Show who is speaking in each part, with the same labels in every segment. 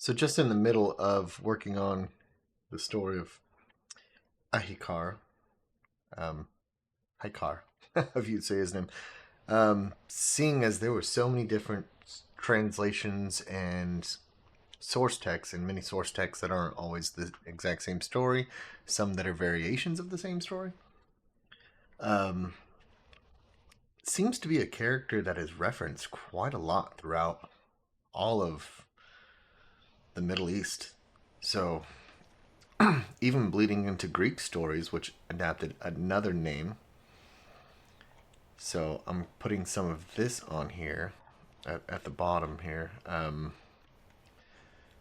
Speaker 1: So just in the middle of working on the story of Ahikar, um, Haikar, if you'd say his name, seeing as there were so many different translations and source texts and many source texts that aren't always the exact same story, some that are variations of the same story, um, seems to be a character that is referenced quite a lot throughout all of the Middle East. So even bleeding into Greek stories, which adapted another name. So I'm putting some of this on here at the bottom here.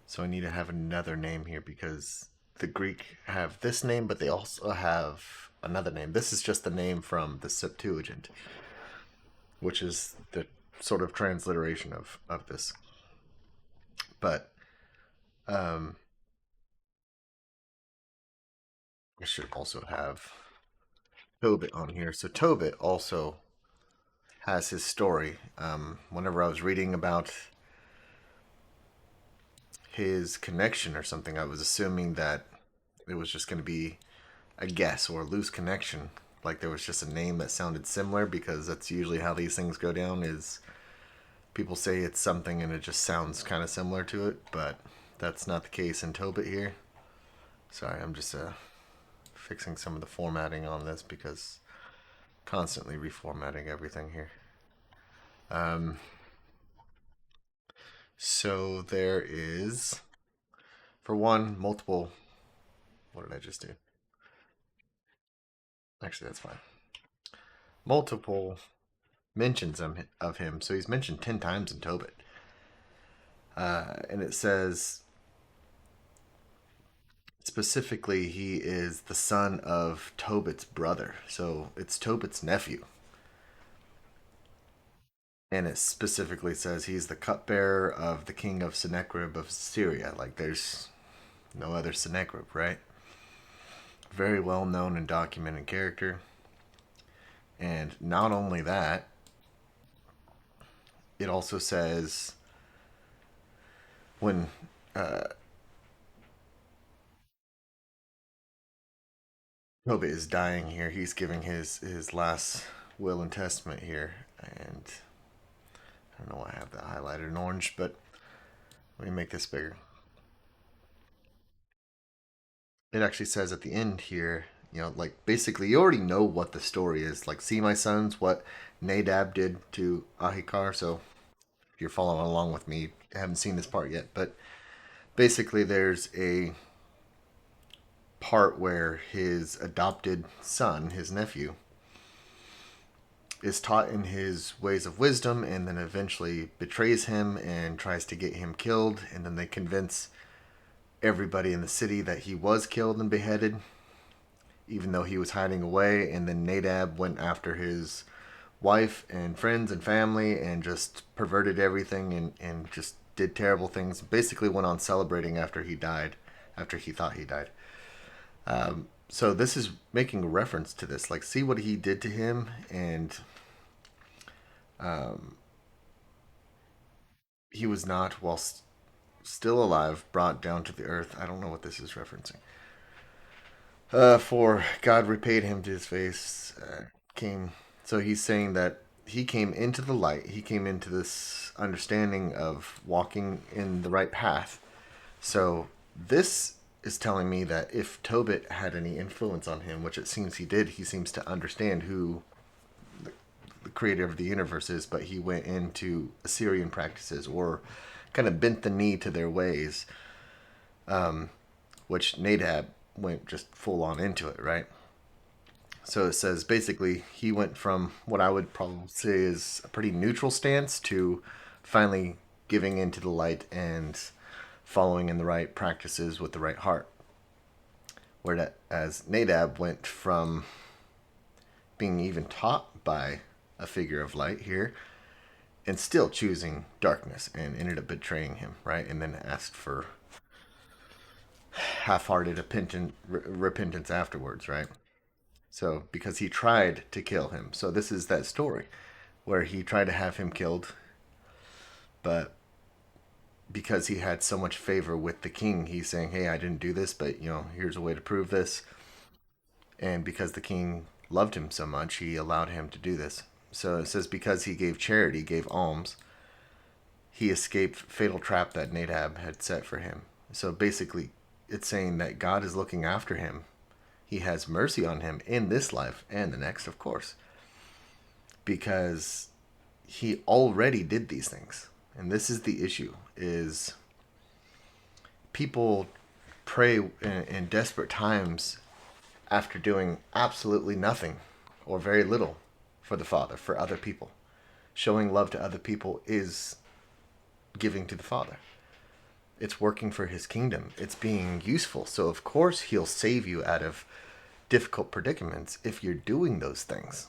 Speaker 1: So I need to have another name here because the Greek have this name, but they also have another name. This is just the name from the Septuagint, which is the sort of transliteration of this. But um, I should also have Tobit on here. So Tobit also has his story. Whenever I was reading about his connection or something, I was assuming that it was just going to be a guess or a loose connection. Like there was just a name that sounded similar because that's usually how these things go down. Is people say it's something and it just sounds kind of similar to it, but that's not the case in Tobit here. Sorry, I'm just fixing some of the formatting on this because constantly reformatting everything here. Um, so there is, for one, multiple. What did I just do? Actually, that's fine. Multiple mentions of him. So he's mentioned 10 times in Tobit. And it says specifically he is the son of Tobit's brother. So it's Tobit's nephew. And it specifically says he's the cupbearer of the king of Sennacherib of Syria. Like there's no other Sennacherib, right? Very well known and documented character. And not only that, it also says when uh, Tobit is dying here, he's giving his last will and testament here. And I don't know why I have that highlighted in orange, but let me make this bigger. It actually says at the end here, like basically you already know what the story is. Like, see my sons, what Nadab did to Ahikar. So if you're following along with me, I haven't seen this part yet, but basically there's a part where his adopted son, his nephew, is taught in his ways of wisdom and then eventually betrays him and tries to get him killed. And then they convince everybody in the city that he was killed and beheaded, even though he was hiding away. And then Nadab went after his wife and friends and family and just perverted everything and just did terrible things. Basically went on celebrating after he died, after he thought he died. So this is making a reference to this. Like, see what he did to him, and he was not, while still alive, brought down to the earth. I don't know what this is referencing. For God repaid him to his face. Came. So he's saying that he came into the light. He came into this understanding of walking in the right path. So this is telling me that if Tobit had any influence on him, which it seems he did, he seems to understand who the creator of the universe is, but he went into Assyrian practices or kind of bent the knee to their ways, which Nadab went just full on into it, right? So it says basically he went from what I would probably say is a pretty neutral stance to finally giving into the light and following in the right practices with the right heart. Whereas Nadab went from being even taught by a figure of light here and still choosing darkness and ended up betraying him, right? And then asked for half-hearted repentance afterwards, right? So because he tried to kill him. So this is that story where he tried to have him killed, but because he had so much favor with the king, he's saying, "Hey, I didn't do this, but here's a way to prove this." And because the king loved him so much, he allowed him to do this. So it says, because he gave charity, gave alms, he escaped fatal trap that Nadab had set for him. So basically, it's saying that God is looking after him. He has mercy on him in this life and the next, of course, because he already did these things. And this is the issue: is people pray in desperate times after doing absolutely nothing or very little for the Father, for other people. Showing love to other people is giving to the Father. It's working for his kingdom. It's being useful. So, of course, he'll save you out of difficult predicaments if you're doing those things.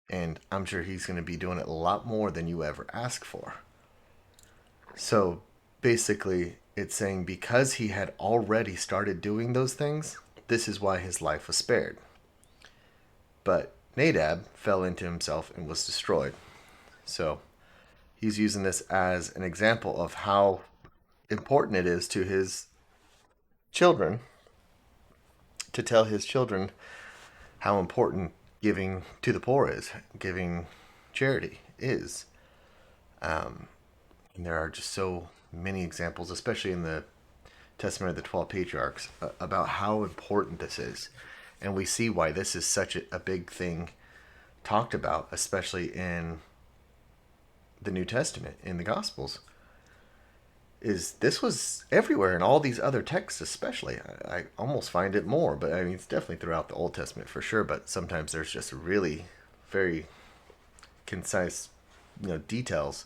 Speaker 1: And I'm sure he's going to be doing it a lot more than you ever ask for. So, basically, it's saying because he had already started doing those things, this is why his life was spared. But Nadab fell into himself and was destroyed. So, he's using this as an example of how important it is to his children to tell his children how important giving to the poor is, giving charity is. And there are just so many examples, especially in the Testament of the 12 Patriarchs, about how important this is. And we see why this is such a big thing talked about, especially in the New Testament, in the Gospels. Is this was everywhere in all these other texts, especially. I almost find it more, but I mean, it's definitely throughout the Old Testament for sure. But sometimes there's just really very concise, details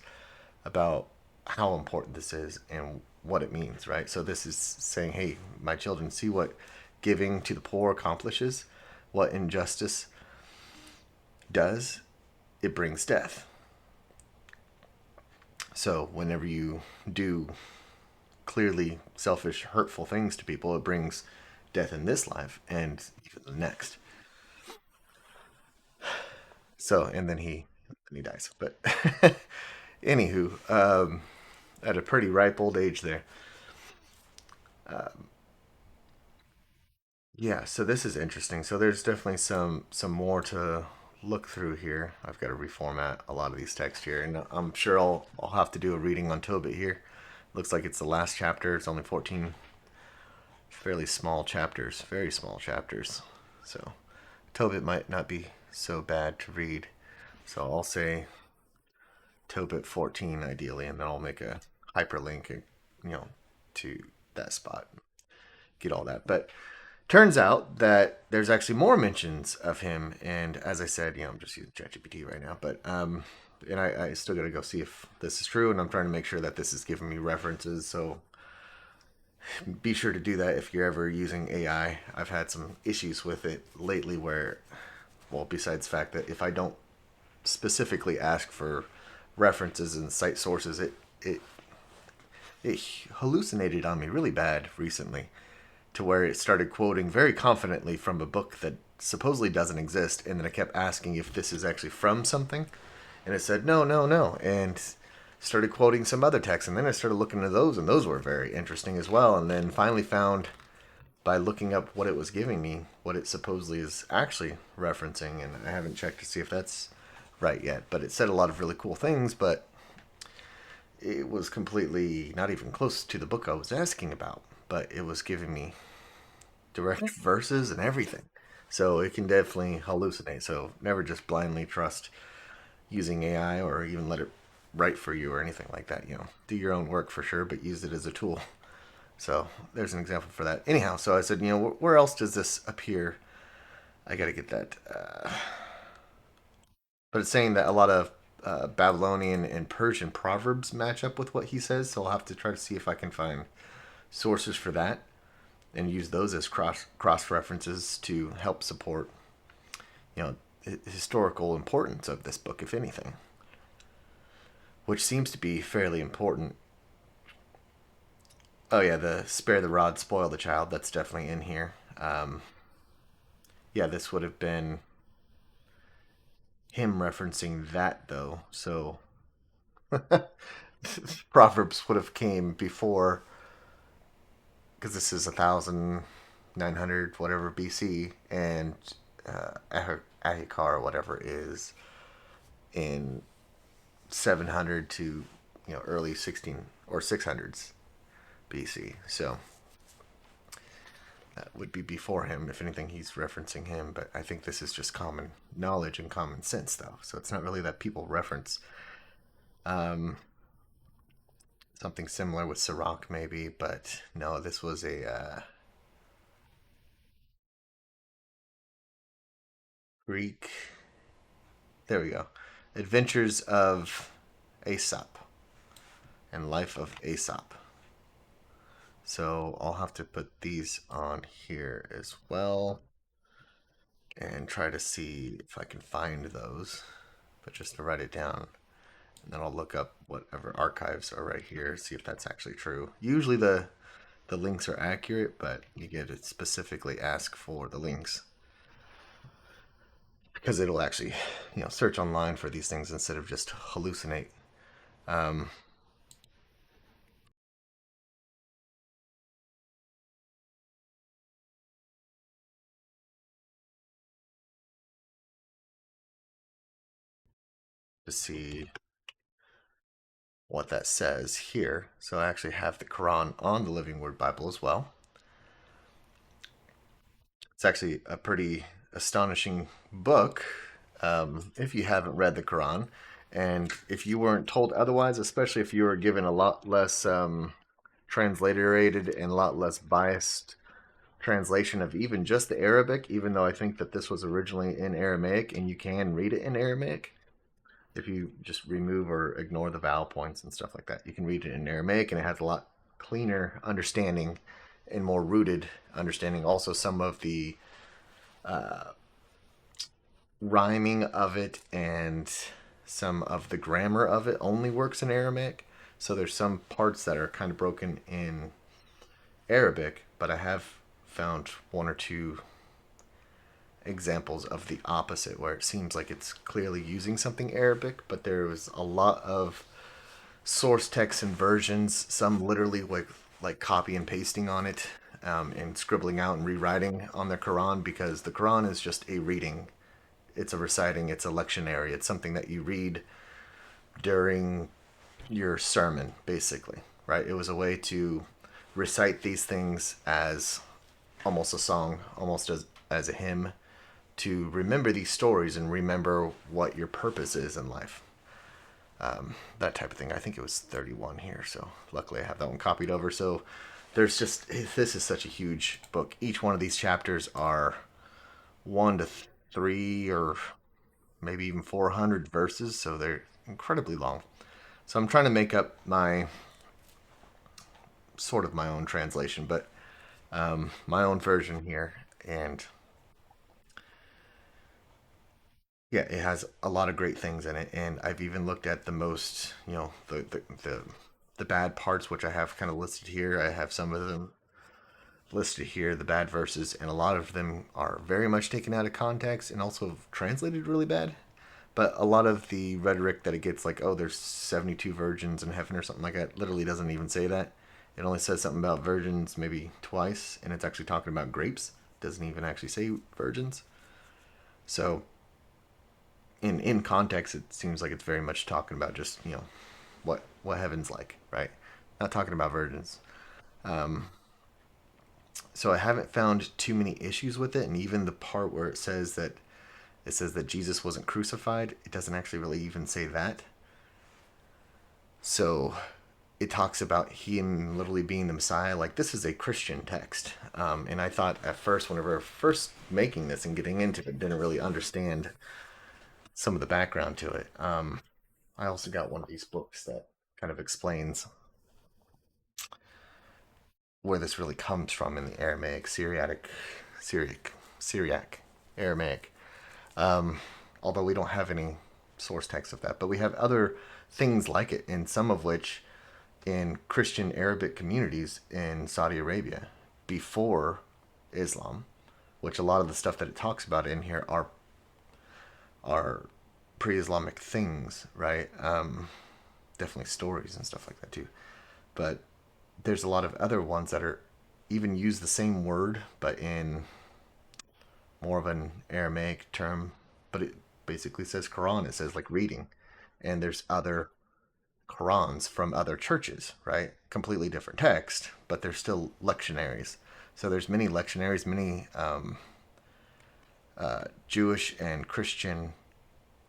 Speaker 1: about how important this is and what it means, right? So this is saying, hey, my children, see what giving to the poor accomplishes, what injustice does. It brings death. So whenever you do clearly selfish, hurtful things to people, it brings death in this life and even the next. So, and then he dies. But anywho, at a pretty ripe old age there. Yeah, so this is interesting. So there's definitely some more to look through here. I've got to reformat a lot of these texts here, and I'm sure I'll have to do a reading on Tobit here. Looks like it's the last chapter. It's only 14 fairly small chapters, very small chapters. So Tobit might not be so bad to read. So I'll say Tobit 14 ideally, and then I'll make a hyperlink, to that spot. Get all that. But turns out that there's actually more mentions of him, and as I said, I'm just using ChatGPT right now, but and I still got to go see if this is true, and I'm trying to make sure that this is giving me references. So be sure to do that if you're ever using AI. I've had some issues with it lately where, well, besides the fact that if I don't specifically ask for references and cite sources, it hallucinated on me really bad recently, to where it started quoting very confidently from a book that supposedly doesn't exist, and then I kept asking if this is actually from something, and it said no, no, no, and started quoting some other texts, and then I started looking at those, and those were very interesting as well, and then finally found, by looking up what it was giving me, what it supposedly is actually referencing, and I haven't checked to see if that's right yet, but it said a lot of really cool things, but it was completely not even close to the book I was asking about, but it was giving me direct verses and everything. So it can definitely hallucinate. So never just blindly trust using AI or even let it write for you or anything like that. Do your own work for sure, but use it as a tool. So there's an example for that. Anyhow, so I said, where else does this appear? I got to get that. But it's saying that a lot of Babylonian and Persian proverbs match up with what he says. So I'll have to try to see if I can find sources for that and use those as cross references to help support, historical importance of this book, if anything, which seems to be fairly important. Oh yeah, the spare the rod, spoil the child. That's definitely in here. Yeah, this would have been him referencing that though. So Proverbs would have came before, because this is 1,900 whatever BC, and Ahikar or whatever is in 700 to early 16 or 600s BC. So that would be before him. If anything, he's referencing him. But I think this is just common knowledge and common sense, though. So it's not really that people reference um, something similar with Sirach, maybe. But no, this was a Greek. There we go. Adventures of Aesop and Life of Aesop. So I'll have to put these on here as well and try to see if I can find those. But just to write it down, and then I'll look up whatever archives are right here, see if that's actually true. Usually the links are accurate, but you get to specifically ask for the links because it'll actually search online for these things instead of just hallucinate. Um, to see what that says here. So I actually have the Quran on the Living Word Bible as well. It's actually a pretty astonishing book if you haven't read the Quran. And if you weren't told otherwise, especially if you were given a lot less transliterated and a lot less biased translation of even just the Arabic, even though I think that this was originally in Aramaic and you can read it in Aramaic. If you just remove or ignore the vowel points and stuff like that, you can read it in Aramaic and it has a lot cleaner understanding and more rooted understanding. Also, some of the rhyming of it and some of the grammar of it only works in Aramaic. So there's some parts that are kind of broken in Arabic, but I have found one or two examples of the opposite where it seems like it's clearly using something Arabic, but there was a lot of source text and versions, some literally like copy and pasting on it, and scribbling out and rewriting on the Quran, because the Quran is just a reading. It's a reciting. It's a lectionary. It's something that you read during your sermon, basically, right? It was a way to recite these things as almost a song, almost as a hymn, to remember these stories and remember what your purpose is in life. That type of thing. I think it was 31 here, so luckily I have that one copied over. So there's just, this is such a huge book. Each one of these chapters are 1 to 3 or maybe even 400 verses, so they're incredibly long. So I'm trying to make up my sort of my own translation, but my own version here. And yeah, it has a lot of great things in it, and I've even looked at the most, the bad parts, which I have kind of listed here. I have some of them listed here, the bad verses, and a lot of them are very much taken out of context and also translated really bad. But a lot of the rhetoric that it gets, like, oh, there's 72 virgins in heaven or something like that, literally doesn't even say that. It only says something about virgins maybe twice, and it's actually talking about grapes. It doesn't even actually say virgins. So in context, it seems like it's very much talking about just what heaven's like, right? Not talking about virgins. So I haven't found too many issues with it, and even the part where it says that Jesus wasn't crucified, it doesn't actually really even say that. So it talks about him literally being the Messiah. Like, this is a Christian text, and I thought at first, whenever first making this and getting into it, didn't really understand some of the background to it. I also got one of these books that kind of explains where this really comes from in the Aramaic, Syriac, Aramaic. Although we don't have any source text of that, but we have other things like it, and some of which in Christian Arabic communities in Saudi Arabia before Islam, which a lot of the stuff that it talks about in here are pre-Islamic things, right? definitely stories and stuff like that too. But there's a lot of other ones that are even use the same word, but in more of an Aramaic term. But it basically says Quran. It says like reading, and there's other Qurans from other churches, right? Completely different text, but they're still lectionaries. So there's many lectionaries, many Jewish and Christian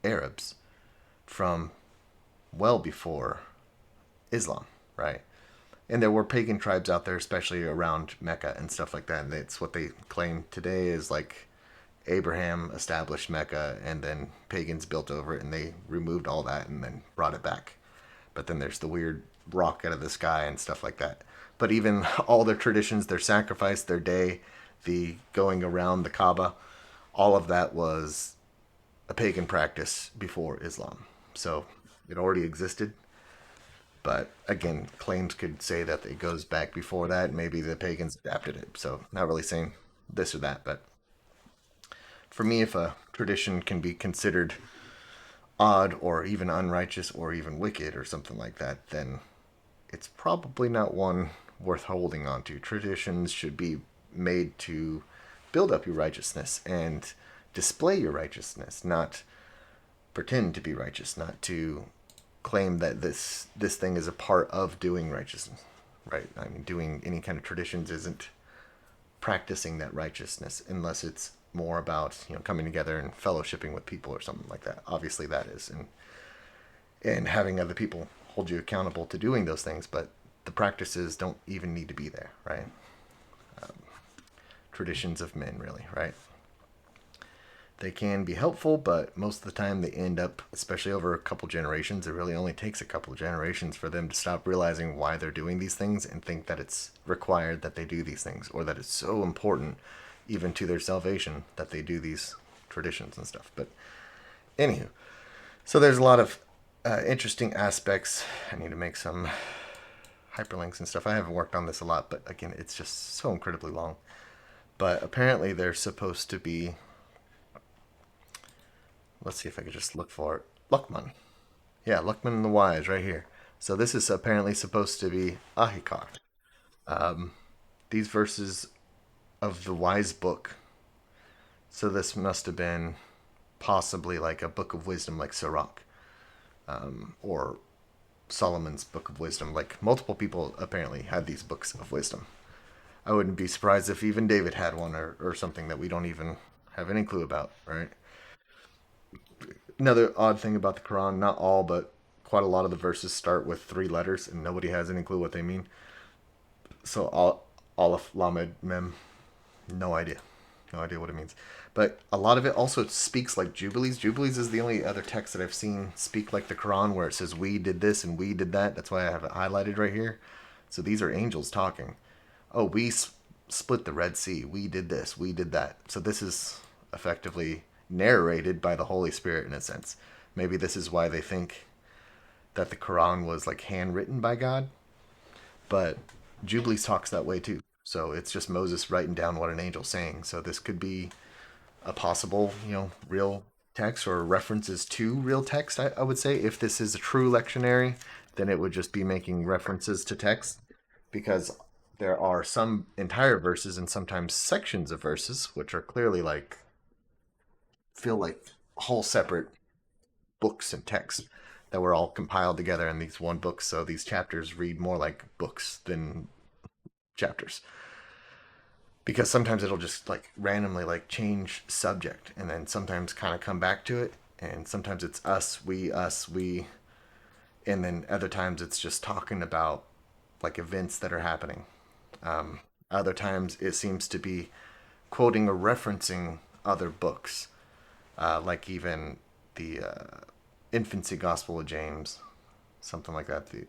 Speaker 1: Arabs from well before Islam, right? And there were pagan tribes out there, especially around Mecca and stuff like that. And it's what they claim today is like Abraham established Mecca and then pagans built over it and they removed all that and then brought it back. But then there's the weird rock out of the sky and stuff like that. But even all their traditions, their sacrifice, their day, the going around the Kaaba, all of that was a pagan practice before Islam. So it already existed. But again, claims could say that it goes back before that. Maybe the pagans adapted it. So not really saying this or that. But for me, if a tradition can be considered odd or even unrighteous or even wicked or something like that, then it's probably not one worth holding on to. Traditions should be made to build up your righteousness and display your righteousness, not pretend to be righteous, not to claim that this thing is a part of doing righteousness, right? I mean, doing any kind of traditions isn't practicing that righteousness unless it's more about coming together and fellowshipping with people or something like that. Obviously, that is, and having other people hold you accountable to doing those things, but the practices don't even need to be there, right? Traditions of men, really, right? They can be helpful, but most of the time they end up, especially over a couple generations, it really only takes a couple generations for them to stop realizing why they're doing these things and think that it's required that they do these things, or that it's so important even to their salvation that they do these traditions and stuff. But anywho, so there's a lot of interesting aspects. I need to make some hyperlinks and stuff. I haven't worked on this a lot, but again, it's just so incredibly long. But apparently they're supposed to be, let's see if I could just look for it. Luckman. Yeah, Luckman and the Wise right here. So this is apparently supposed to be Ahikar. These verses of the Wise book. So this must have been possibly like a book of wisdom like Sirach, or Solomon's book of wisdom. Like multiple people apparently had these books of wisdom. I wouldn't be surprised if even David had one or something that we don't even have any clue about, right? Another odd thing about the Quran, not all, but quite a lot of the verses start with three letters and nobody has any clue what they mean. So Aleph, Lamed, Mem, no idea. No idea what it means. But a lot of it also speaks like Jubilees. Jubilees is the only other text that I've seen speak like the Quran where it says we did this and we did that. That's why I have it highlighted right here. So these are angels talking. Oh, we split the Red Sea. We did this. We did that. So this is effectively narrated by the Holy Spirit in a sense. Maybe this is why they think that the Quran was like handwritten by God. But Jubilees talks that way too. So it's just Moses writing down what an angel's saying. So this could be a possible, real text or references to real text, I would say. If this is a true lectionary, then it would just be making references to text because there are some entire verses and sometimes sections of verses which are clearly like feel like whole separate books and texts that were all compiled together in these one book. So these chapters read more like books than chapters because sometimes it'll just like randomly like change subject and then sometimes kind of come back to it, and sometimes it's us we, and then other times it's just talking about like events that are happening. Other times it seems to be quoting or referencing other books, like even the infancy gospel of James, something like that, the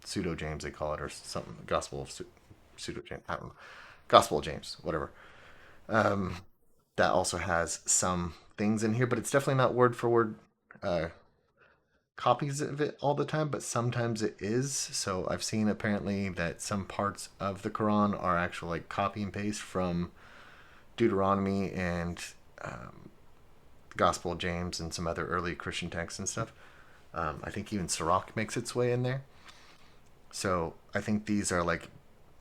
Speaker 1: pseudo James they call it, or something, gospel of pseudo James, I don't know, gospel of James, whatever. That also has some things in here, but it's definitely not word for word uh, copies of it all the time, but sometimes it is. So I've seen apparently that some parts of the Quran are actual like copy and paste from Deuteronomy and Gospel of James and some other early Christian texts and stuff. I think even Sirach makes its way in there. So I think these are like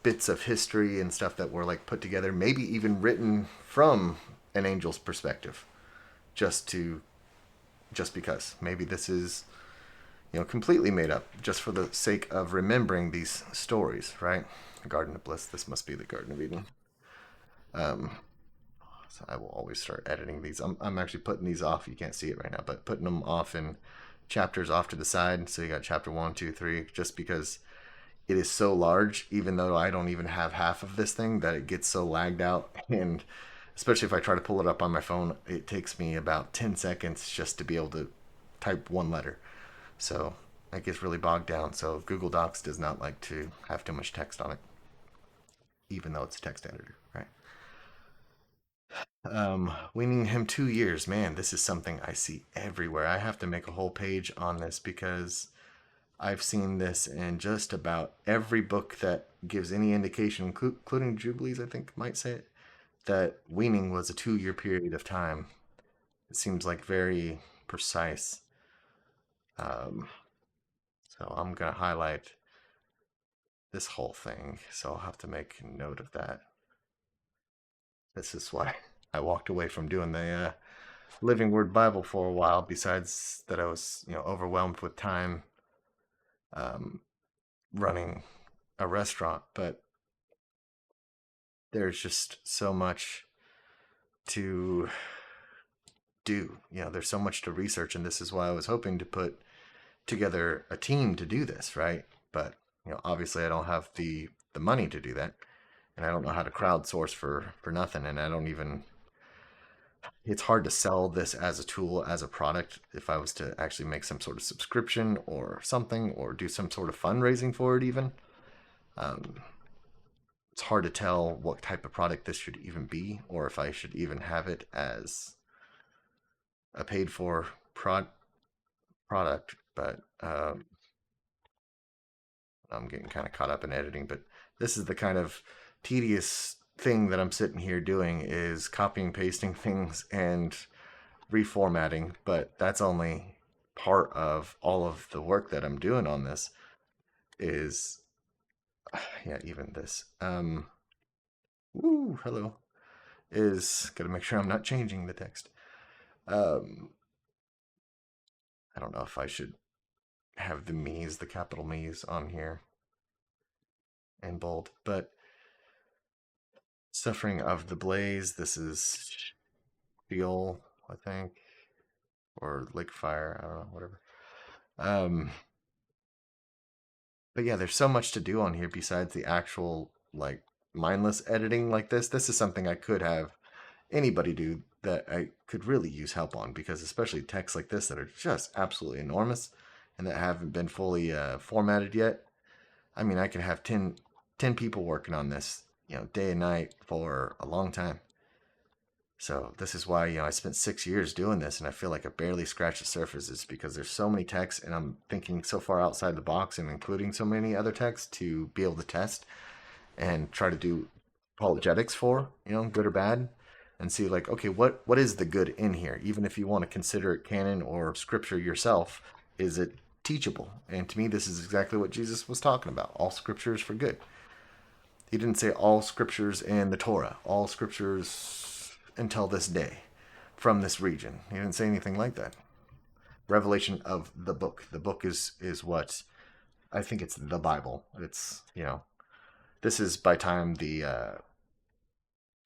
Speaker 1: bits of history and stuff that were like put together, maybe even written from an angel's perspective, just to just because maybe this is completely made up just for the sake of remembering these stories, right? Garden of Bliss. This must be the Garden of Eden. So I will always start editing these. I'm actually putting these off. You can't see it right now, but putting them off in chapters off to the side. So you got chapter 1, 2, 3, just because it is so large, even though I don't even have half of this thing, that it gets so lagged out. And especially if I try to pull it up on my phone, it takes me about 10 seconds just to be able to type one letter. So it gets really bogged down. So Google Docs does not like to have too much text on it, even though it's a text editor, right? Weaning him 2 years, man, this is something I see everywhere. I have to make a whole page on this because I've seen this in just about every book that gives any indication, including Jubilees, I think might say it, that weaning was a 2 year period of time. It seems like very precise. Um, so I'm going to highlight this whole thing. So I'll have to make note of that. This is why I walked away from doing the Living Word Bible for a while, besides that I was, overwhelmed with time um, running a restaurant. But there's just so much to do. There's so much to research, and this is why I was hoping to put together a team to do this, right? But obviously, I don't have the money to do that, and I don't know how to crowdsource for nothing, and I don't even. It's hard to sell this as a tool, as a product, if I was to actually make some sort of subscription or something, or do some sort of fundraising for it, even. Um, it's hard to tell what type of product this should even be, or if I should even have it as a paid for product. But I'm getting kind of caught up in editing. But this is the kind of tedious thing that I'm sitting here doing, is copying, pasting things, and reformatting. But that's only part of all of the work that I'm doing on this. Is yeah, even this. Woo, hello. Is gotta make sure I'm not changing the text. Um, I don't know if I should have the me's, the capital me's, on here in bold, but Suffering of the Blaze. This is Sheol, I think, or Lake Fire. I don't know, whatever. Um, but yeah, there's so much to do on here besides the actual like mindless editing like this. This is something I could have anybody do that I could really use help on, because especially texts like this that are just absolutely enormous and that haven't been fully formatted yet. I mean, I could have 10 people working on this, day and night for a long time. So this is why, I spent 6 years doing this, and I feel like I barely scratched the surface. Is because there's so many texts, and I'm thinking so far outside the box and including so many other texts to be able to test and try to do apologetics for, good or bad, and see like, okay, what is the good in here? Even if you want to consider it canon or scripture yourself, is it teachable? And to me, this is exactly what Jesus was talking about. All scripture is for good. He didn't say all scriptures in the Torah, all scriptures until this day from this region. He didn't say anything like that. Revelation of the book. The book is what I think it's the Bible. It's this is by time the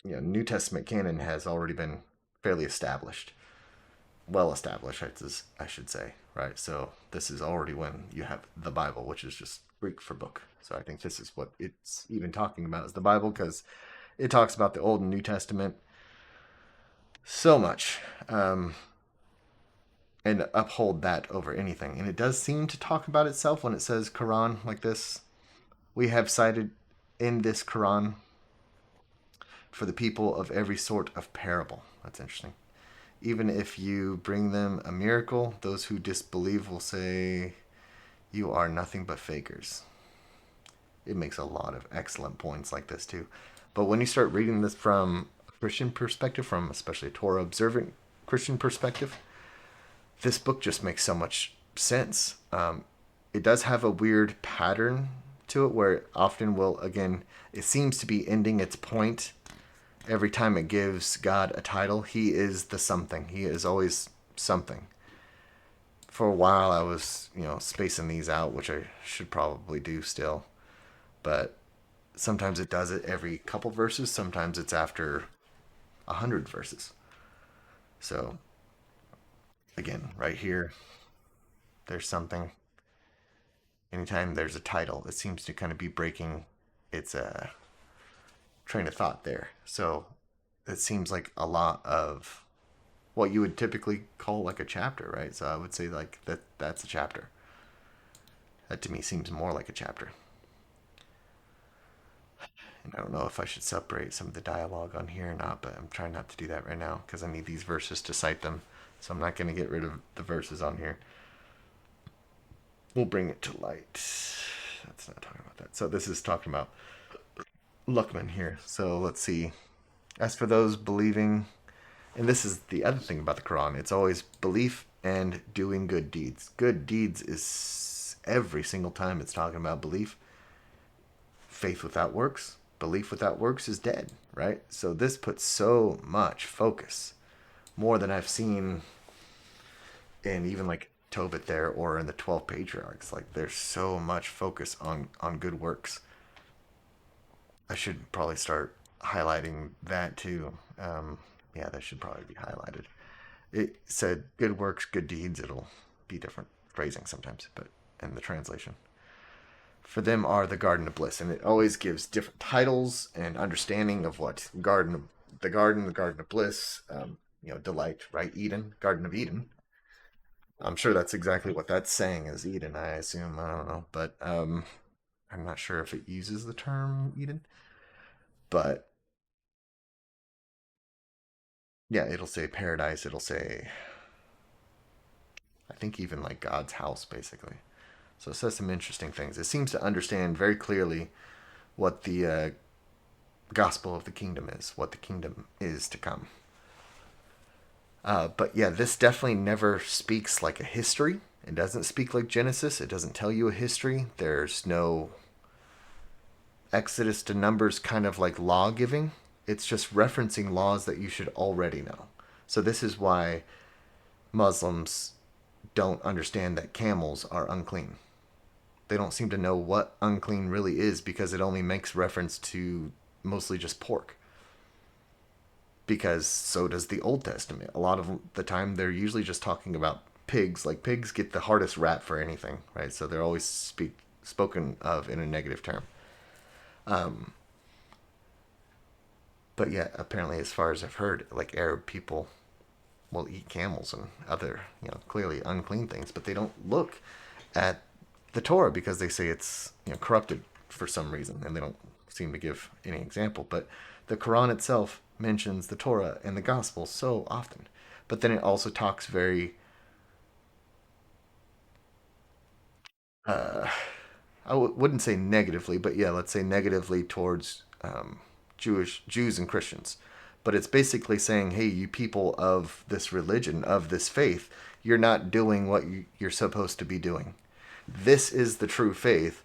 Speaker 1: New Testament canon has already been fairly established, well established, I should say, right? So this is already when you have the Bible, which is just Greek for book. So I think this is what it's even talking about, is the Bible, because it talks about the Old and New Testament so much, and uphold that over anything. And it does seem to talk about itself when it says Quran like this. We have cited in this Quran for the people of every sort of parable. That's interesting. Even if you bring them a miracle, those who disbelieve will say, you are nothing but fakers. It makes a lot of excellent points like this too. But when you start reading this from a Christian perspective, from especially a Torah observant Christian perspective, this book just makes so much sense. It does have a weird pattern to it where it often will, again, it seems to be ending its point every time it gives God a title. He is the something. He is always something. For a while, I was, spacing these out, which I should probably do still. But sometimes it does it every couple verses. Sometimes it's after 100 verses. So again, right here, there's something. Anytime there's a title, it seems to kind of be breaking its train of thought there. So it seems like a lot of what you would typically call like a chapter, right? So I would say like that's a chapter. That to me seems more like a chapter. And I don't know if I should separate some of the dialogue on here or not, but I'm trying not to do that right now because I need these verses to cite them. So I'm not going to get rid of the verses on here. We'll bring it to light. That's not talking about that. So this is talking about Luckman here. So let's see. As for those believing, and this is the other thing about the Quran, it's always belief and doing good deeds. Good deeds is every single time it's talking about belief. Faith without works, belief without works is dead, right? So this puts so much focus, more than I've seen in even like Tobit there or in the 12 patriarchs. Like there's so much focus on good works. I should probably start highlighting that too. Yeah, that should probably be highlighted. It said good works, good deeds. It'll be different phrasing sometimes, but in the translation. For them are the Garden of Bliss, and it always gives different titles and understanding of what the Garden of Bliss, delight, right? Eden, Garden of Eden. I'm sure that's exactly what that's saying is Eden. I assume I don't know, but I'm not sure if it uses the term Eden, but yeah, it'll say paradise. It'll say I think even like God's house, basically. So it says some interesting things. It seems to understand very clearly what the gospel of the kingdom is, what the kingdom is to come. But yeah, this definitely never speaks like a history. It doesn't speak like Genesis. It doesn't tell you a history. There's no Exodus to Numbers kind of like law giving. It's just referencing laws that you should already know. So this is why Muslims don't understand that camels are unclean. They don't seem to know what unclean really is because it only makes reference to mostly just pork. Because so does the Old Testament. A lot of the time, they're usually just talking about pigs. Like pigs get the hardest rap for anything, right? So they're always spoken of in a negative term. Um, but yeah, apparently, as far as I've heard, like Arab people will eat camels and other, clearly unclean things, but they don't look at the Torah because they say it's corrupted for some reason, and they don't seem to give any example. But the Quran itself mentions the Torah and the Gospel so often, but then it also talks very, uh, wouldn't say negatively, but yeah, let's say negatively towards Jews and Christians. But it's basically saying, hey, you people of this religion, of this faith, you're not doing what you're supposed to be doing. This is the true faith,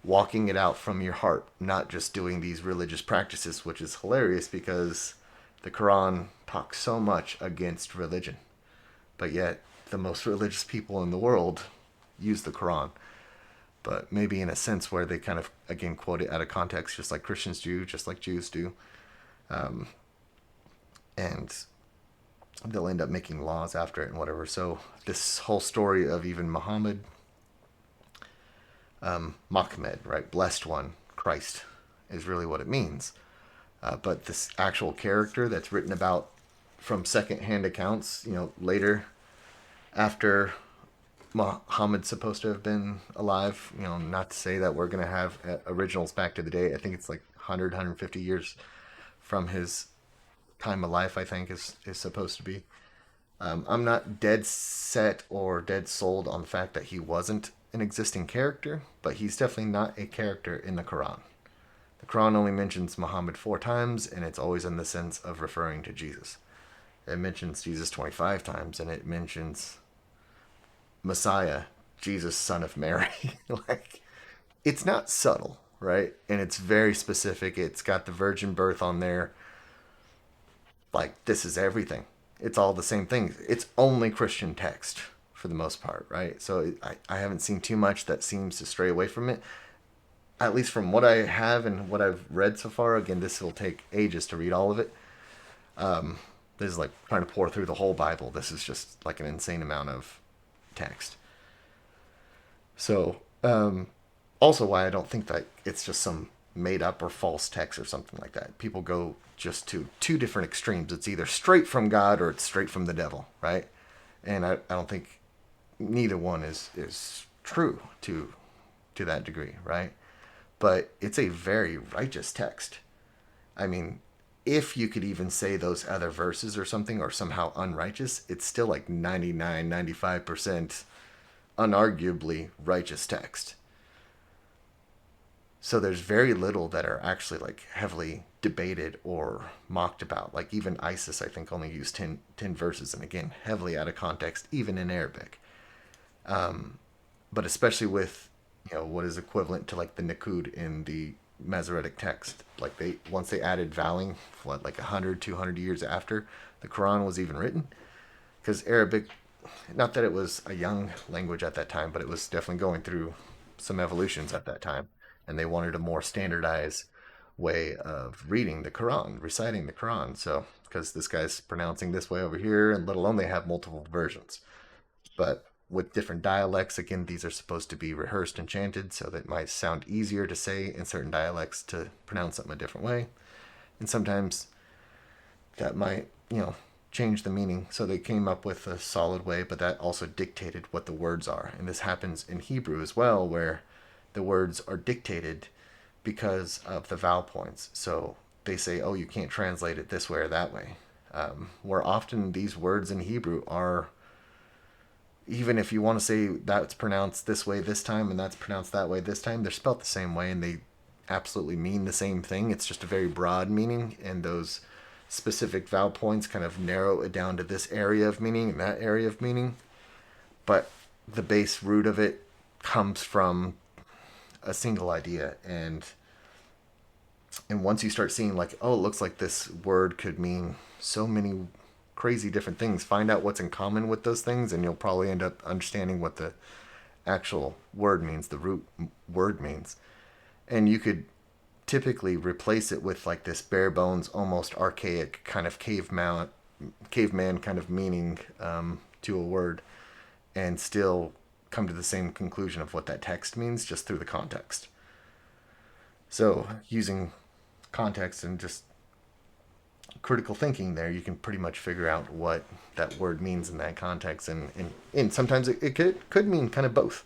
Speaker 1: walking it out from your heart, not just doing these religious practices, which is hilarious because the Quran talks so much against religion. But yet, the most religious people in the world use the Quran. But maybe in a sense where they kind of, again, quote it out of context, just like Christians do, just like Jews do. And they'll end up making laws after it and whatever. So, this whole story of even Muhammad, Mahmed, right? Blessed one, Christ, is really what it means. But this actual character that's written about from secondhand accounts, later after Muhammad's supposed to have been alive, not to say that we're going to have originals back to the day. I think it's like 100, 150 years from his time of life, I think, is supposed to be. I'm not dead set or dead sold on the fact that he wasn't an existing character, but he's definitely not a character in the Quran. The Quran only mentions Muhammad 4 times, and it's always in the sense of referring to Jesus. It mentions Jesus 25 times, and it mentions Messiah Jesus, son of Mary. Like, it's not subtle, right? And it's very specific. It's got the virgin birth on there. Like, this is everything. It's all the same thing. It's only Christian text for the most part, right? So I haven't seen too much that seems to stray away from it. At least from what I have and what I've read so far. Again, this will take ages to read all of it. This is like trying to pour through the whole Bible. This is just like an insane amount of text. So, also why I don't think that it's just some made up or false text or something like that. People go just to two different extremes. It's either straight from God or it's straight from the devil, right? And I don't think neither one is true to that degree, right? But it's a very righteous text. I mean, if you could even say those other verses or something are somehow unrighteous, it's still like 99, 95% unarguably righteous text. So there's very little that are actually like heavily debated or mocked about. Like even ISIS, I think, only used ten verses, and again, heavily out of context, even in Arabic. But especially with, what is equivalent to like the Nakud in the Masoretic text. Like once they added vowing, what, like 100, 200 years after the Quran was even written? Because Arabic, not that it was a young language at that time, but it was definitely going through some evolutions at that time, and they wanted a more standardized way of reading the Quran, reciting the Quran. So, because this guy's pronouncing this way over here, and let alone they have multiple versions, but with different dialects. Again, these are supposed to be rehearsed and chanted, so that it might sound easier to say in certain dialects to pronounce something a different way, and sometimes that might, change the meaning. So they came up with a solid way, but that also dictated what the words are. And this happens in Hebrew as well, where the words are dictated because of the vowel points. So they say, oh, you can't translate it this way or that way. Where often these words in Hebrew are, even if you want to say that's pronounced this way this time and that's pronounced that way this time, they're spelt the same way and they absolutely mean the same thing. It's just a very broad meaning, and those specific vowel points kind of narrow it down to this area of meaning and that area of meaning. But the base root of it comes from a single idea, and once you start seeing like, oh, it looks like this word could mean so many crazy different things, find out what's in common with those things, and you'll probably end up understanding what the actual word means, the root word means. And you could typically replace it with like this bare bones, almost archaic kind of caveman kind of meaning, to a word, and still come to the same conclusion of what that text means just through the context. So using context and just critical thinking there, you can pretty much figure out what that word means in that context, and sometimes it could mean kind of both,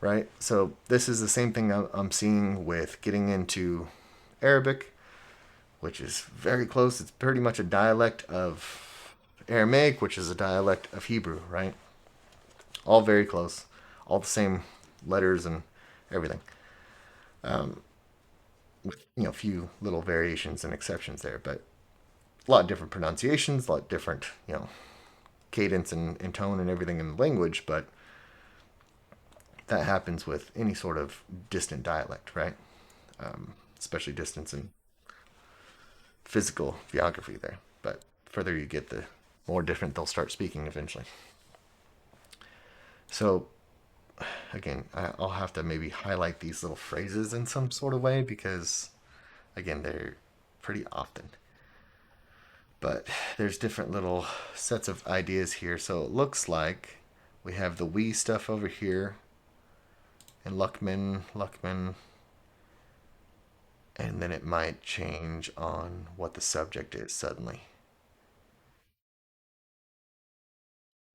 Speaker 1: right? So this is the same thing I'm seeing with getting into Arabic, which is very close. It's pretty much a dialect of Aramaic, which is a dialect of Hebrew, right? All very close, all the same letters and everything. With a few little variations and exceptions there, but a lot of different pronunciations, a lot different cadence and tone and everything in the language, but that happens with any sort of distant dialect, right? Especially distance and physical geography there. But further you get, the more different they'll start speaking eventually. So again, I'll have to maybe highlight these little phrases in some sort of way because, again, they're pretty often. But there's different little sets of ideas here. So it looks like we have the we stuff over here, and Luckman, and then it might change on what the subject is suddenly.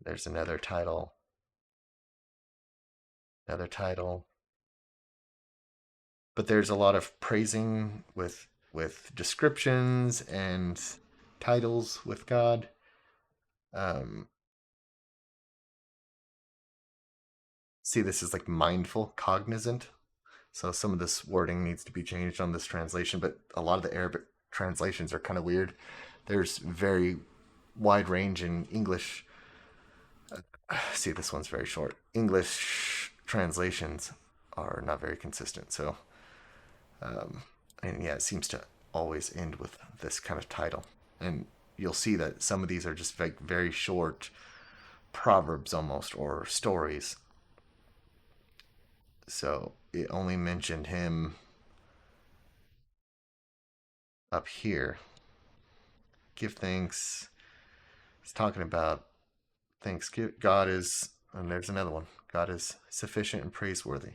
Speaker 1: There's another title, but there's a lot of praising with descriptions and titles with God. Um, See, this is like mindful, cognizant. So some of this wording needs to be changed on this translation, but a lot of the Arabic translations are kind of weird. There's very wide range in English. See, this one's very short. English translations are not very consistent. So, and yeah, it seems to always end with this kind of title. And you'll see that some of these are just like very short proverbs almost, or stories. So it only mentioned him up here. Give thanks. It's talking about thanks. God is, and there's another one. God is sufficient and praiseworthy.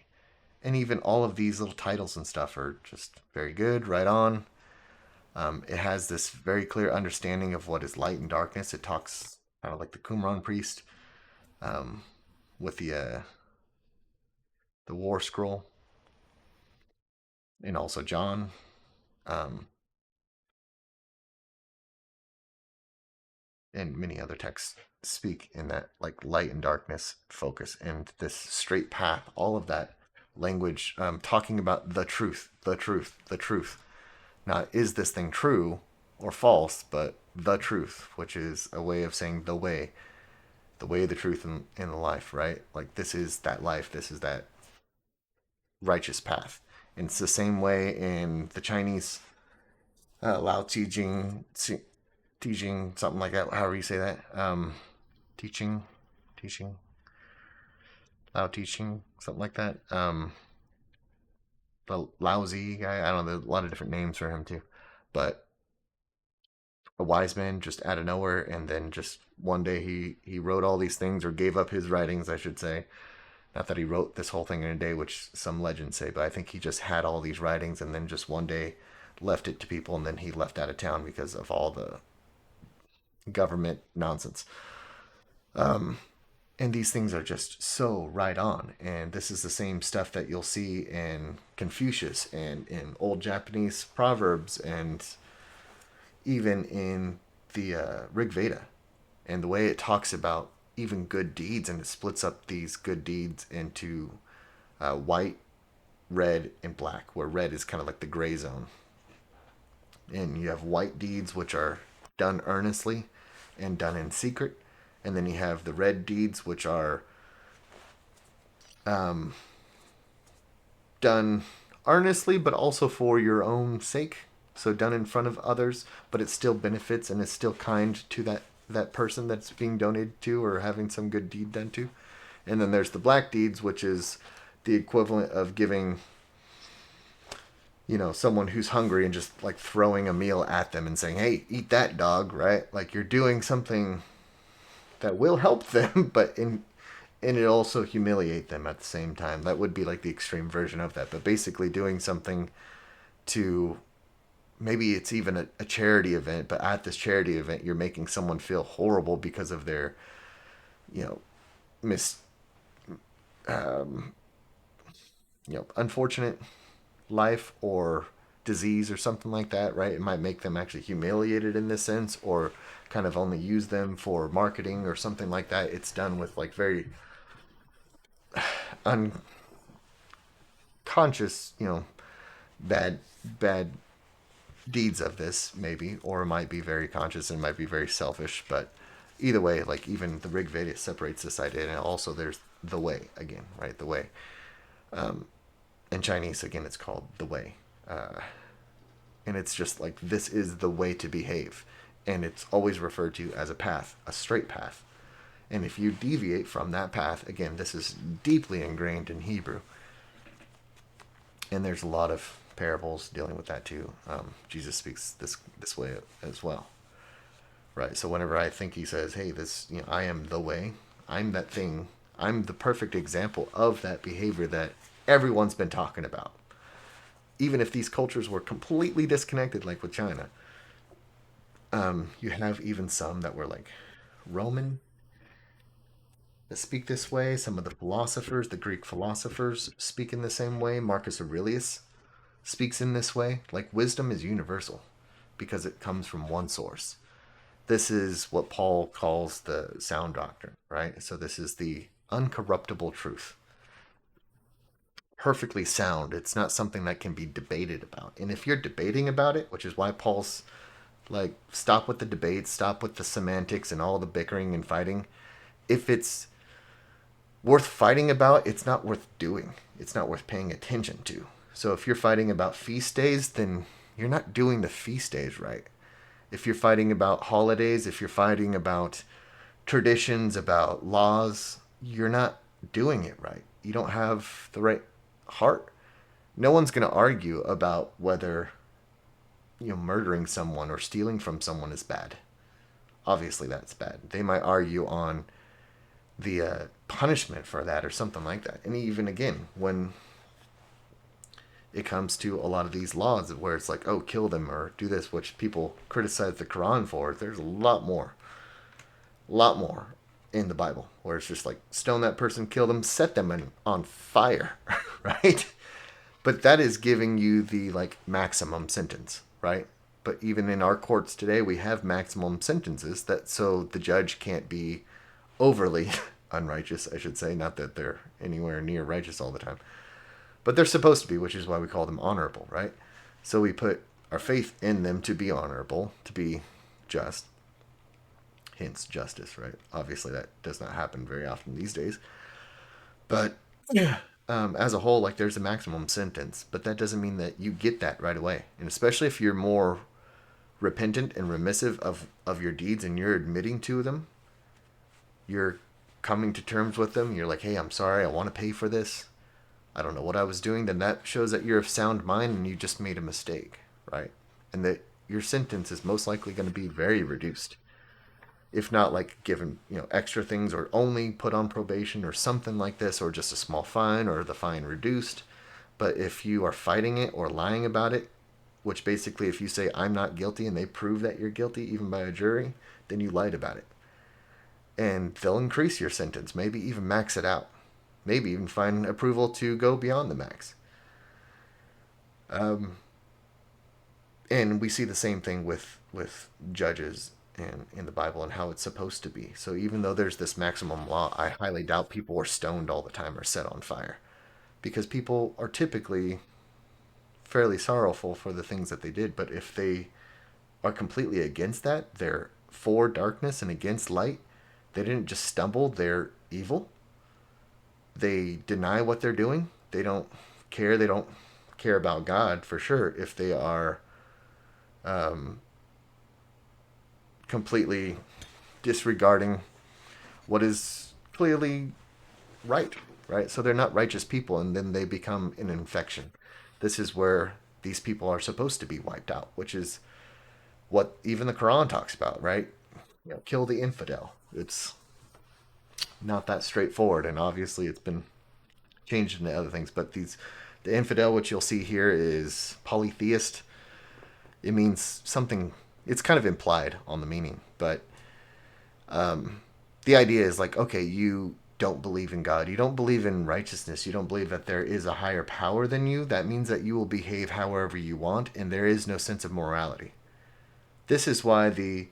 Speaker 1: And even all of these little titles and stuff are just very good, right on. It has this very clear understanding of what is light and darkness. It talks kind of like the Qumran priest, um, with the War Scroll, and also John. Um, and many other texts speak in that like light and darkness focus, and this straight path, all of that language, talking about the truth, the truth, the truth. Not is this thing true or false, but the truth, which is a way of saying the way, the truth, and the life, right? Like this is that life, this is that righteous path. And it's the same way in the Chinese, Lao teaching, something like that. However you say that. Teaching, teaching, Lao teaching, something like that. The lousy guy. I don't know. There's a lot of different names for him too, but a wise man just out of nowhere, and then just one day he wrote all these things, or gave up his writings, I should say. Not that he wrote this whole thing in a day, which some legends say, but I think he just had all these writings, and then just one day left it to people, and then he left out of town because of all the government nonsense. Um, and these things are just so right on. And this is the same stuff that you'll see in Confucius and in old Japanese proverbs, and even in the Rig Veda, and the way it talks about even good deeds, and it splits up these good deeds into white, red, and black, where red is kind of like the gray zone. And you have white deeds, which are done earnestly and done in secret. And then you have the red deeds, which are um, done earnestly, but also for your own sake. So done in front of others, but it still benefits and is still kind to that person that's being donated to, or having some good deed done to. And then there's the black deeds, which is the equivalent of giving, someone who's hungry and just like throwing a meal at them and saying, "Hey, eat that, dog," right? Like you're doing something that will help them, but and it also humiliate them at the same time. That would be like the extreme version of that. But basically doing something to, maybe it's even a charity event, but at this charity event you're making someone feel horrible because of their, you know, mis um, unfortunate life or disease or something like that, right? It might make them actually humiliated in this sense, or kind of only use them for marketing or something like that. It's done with like very unconscious, bad bad deeds of this, maybe, or it might be very conscious and might be very selfish. But either way, like even the Rig Veda separates this idea, and also there's the way again, right? The way. In Chinese, again, it's called the way. And it's just like, this is the way to behave. And it's always referred to as a path, a straight path. And if you deviate from that path, again, this is deeply ingrained in Hebrew. And there's a lot of parables dealing with that too. Jesus speaks this way as well, right? So whenever I think he says, "Hey, this, I am the way. I'm that thing. I'm the perfect example of that behavior that everyone's been talking about." Even if these cultures were completely disconnected, like with China, you have even some that were like Roman that speak this way. Some of the philosophers, the Greek philosophers, speak in the same way. Marcus Aurelius speaks in this way. Like, wisdom is universal because it comes from one source. This is what Paul calls the sound doctrine, right? So this is the uncorruptible truth. Perfectly sound. It's not something that can be debated about. And if you're debating about it, which is why Paul's like, stop with the debates, stop with the semantics and all the bickering and fighting. If it's worth fighting about, it's not worth doing. It's not worth paying attention to. So if you're fighting about feast days, then you're not doing the feast days right. If you're fighting about holidays, if you're fighting about traditions, about laws, you're not doing it right. You don't have the right heart. No one's going to argue about whether murdering someone or stealing from someone is bad. Obviously, that's bad. They might argue on the punishment for that or something like that. And even again, when it comes to a lot of these laws where it's like, oh, kill them or do this, which people criticize the Quran for, there's a lot more in the Bible where it's just like stone that person, kill them, set them on fire, right? But that is giving you the like maximum sentence, right? But even in our courts today, we have maximum sentences that so the judge can't be overly unrighteous, I should say. Not that they're anywhere near righteous all the time, but they're supposed to be, which is why we call them honorable, right? So we put our faith in them to be honorable, to be just, hence justice, right? Obviously, that does not happen very often these days. But yeah, as a whole, like there's a maximum sentence, but that doesn't mean that you get that right away. And especially if you're more repentant and remissive of your deeds and you're admitting to them, you're coming to terms with them, you're like, hey, I'm sorry, I want to pay for this. I don't know what I was doing, then that shows that you're of sound mind and you just made a mistake, right? And that your sentence is most likely going to be very reduced. If not like given, extra things or only put on probation or something like this, or just a small fine or the fine reduced. But if you are fighting it or lying about it, which basically if you say I'm not guilty and they prove that you're guilty even by a jury, then you lied about it. And they'll increase your sentence, maybe even max it out. Maybe even find approval to go beyond the max. And we see the same thing with judges and in the Bible and how it's supposed to be. So even though there's this maximum law, I highly doubt people are stoned all the time or set on fire, because people are typically fairly sorrowful for the things that they did. But if they are completely against that, they're for darkness and against light. They didn't just stumble; they're evil. They deny what they're doing. They don't care. They don't care about God for sure if they are completely disregarding what is clearly right, right? So they're not righteous people, and then they become an infection. This is where these people are supposed to be wiped out, which is what even the Quran talks about, right? Kill the infidel. It's not that straightforward, and obviously it's been changed into other things. But the infidel, which you'll see here, is polytheist. It means something. It's kind of implied on the meaning, but the idea is like, okay, you don't believe in God, you don't believe in righteousness, you don't believe that there is a higher power than you. That means that you will behave however you want, and there is no sense of morality. This is why the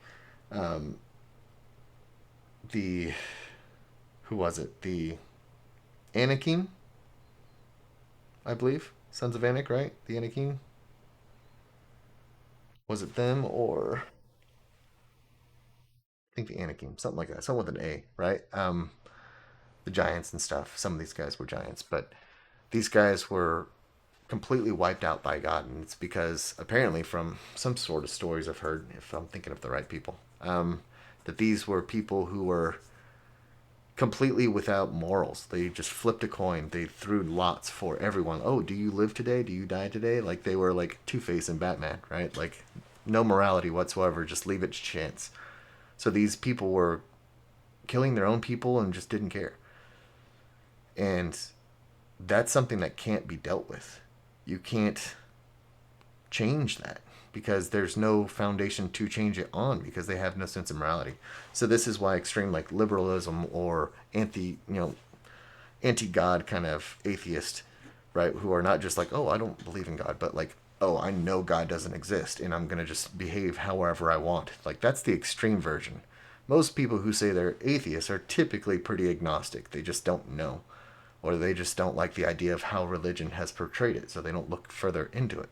Speaker 1: who was it? The Anakim, I believe, sons of Anak, right? The Anakim, was it them or I think the Anakim, something like that, something with an A, right? The giants and stuff. Some of these guys were giants, but these guys were completely wiped out by God, and it's because apparently, from some sort of stories I've heard, if I'm thinking of the right people, that these were people who were completely without morals. They just flipped a coin. They threw lots for everyone. Oh, do you live today? Do you die today? Like they were like Two-Face and Batman, right? Like no morality whatsoever. Just leave it to chance. So these people were killing their own people and just didn't care. And that's something that can't be dealt with. You can't change that because there's no foundation to change it on because they have no sense of morality. So this is why extreme like liberalism or anti-God kind of atheist, right, who are not just like, oh, I don't believe in God, but like, oh, I know God doesn't exist and I'm going to just behave however I want. Like that's the extreme version. Most people who say they're atheists are typically pretty agnostic. They just don't know, or they just don't like the idea of how religion has portrayed it, so they don't look further into it.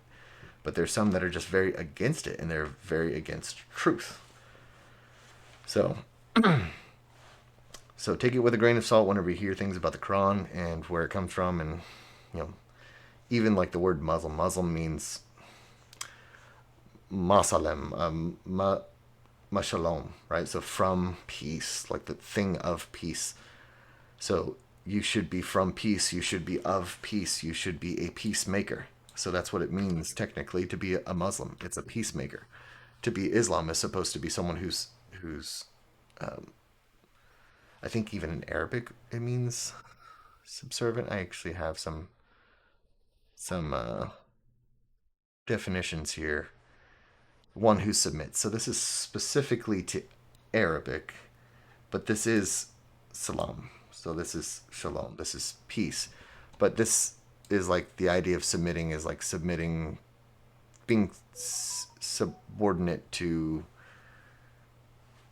Speaker 1: But there's some that are just very against it, and they're very against truth. So So take it with a grain of salt whenever you hear things about the Quran and where it comes from, and you know, even like the word Muslim. Muslim means masalem, mashalom, right? So from peace, like the thing of peace. So you should be from peace. You should be of peace. You should be a peacemaker. So that's what it means technically to be a Muslim. It's a peacemaker. To be Islam is supposed to be someone who's I think even in Arabic it means subservient. I actually have some definitions here. One who submits. So this is specifically to Arabic, but this is salam. So this is shalom. This is peace. But this is like the idea of submitting is like submitting, being subordinate to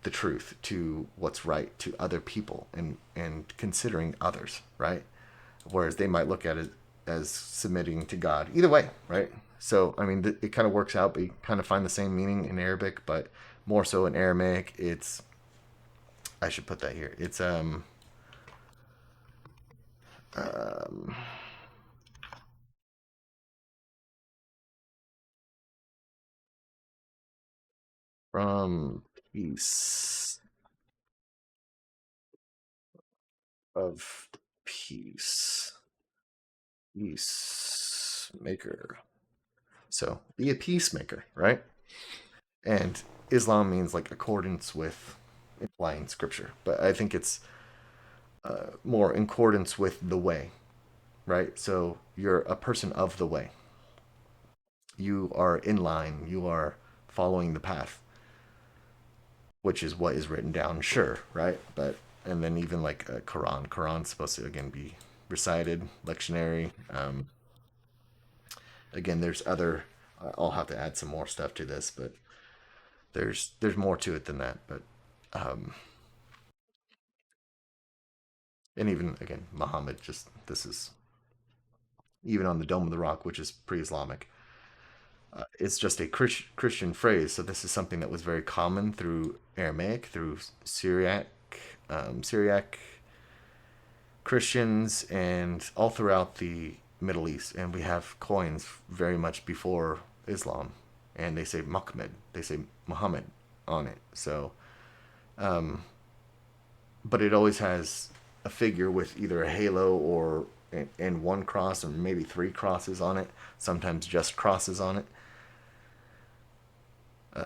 Speaker 1: the truth, to what's right, to other people, and considering others, right? Whereas they might look at it as submitting to God. Either way, right? So I mean, it kind of works out, but you kind of find the same meaning in Arabic, but more so in Aramaic. It's I should put that here. It's um from peace of peace, peacemaker. So be a peacemaker, right? And Islam means like accordance with implying scripture, but I think it's more in accordance with the way, right? So you're a person of the way. You are in line. You are following the path, which is what is written down, sure, right? But and then even like a Quran's supposed to again be recited, lectionary. Again, there's other. I'll have to add some more stuff to this, but there's more to it than that. But um, and even again, Muhammad. Just this is even on the Dome of the Rock, which is pre-Islamic. It's just a Christian phrase. So this is something that was very common through Aramaic, through Syriac Christians, and all throughout the Middle East. And we have coins very much before Islam, and they say Muhammad, they say Muhammad on it. So, but it always has a figure with either a halo or and one cross or maybe three crosses on it. Sometimes just crosses on it. A